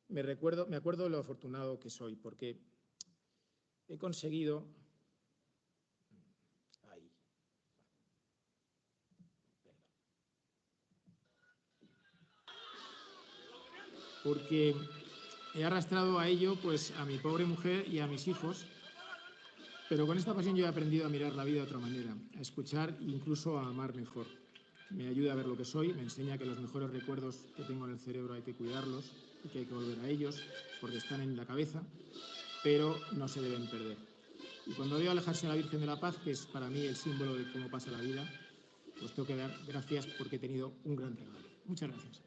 me acuerdo lo afortunado que soy, porque he conseguido... Porque he arrastrado a ello pues, a mi pobre mujer y a mis hijos, pero con esta pasión yo he aprendido a mirar la vida de otra manera, a escuchar e incluso a amar mejor. Me ayuda a ver lo que soy, me enseña que los mejores recuerdos que tengo en el cerebro hay que cuidarlos y que hay que volver a ellos porque están en la cabeza, pero no se deben perder. Y cuando veo alejarse a la Virgen de la Paz, que es para mí el símbolo de cómo pasa la vida, pues tengo que dar gracias porque he tenido un gran regalo. Muchas gracias.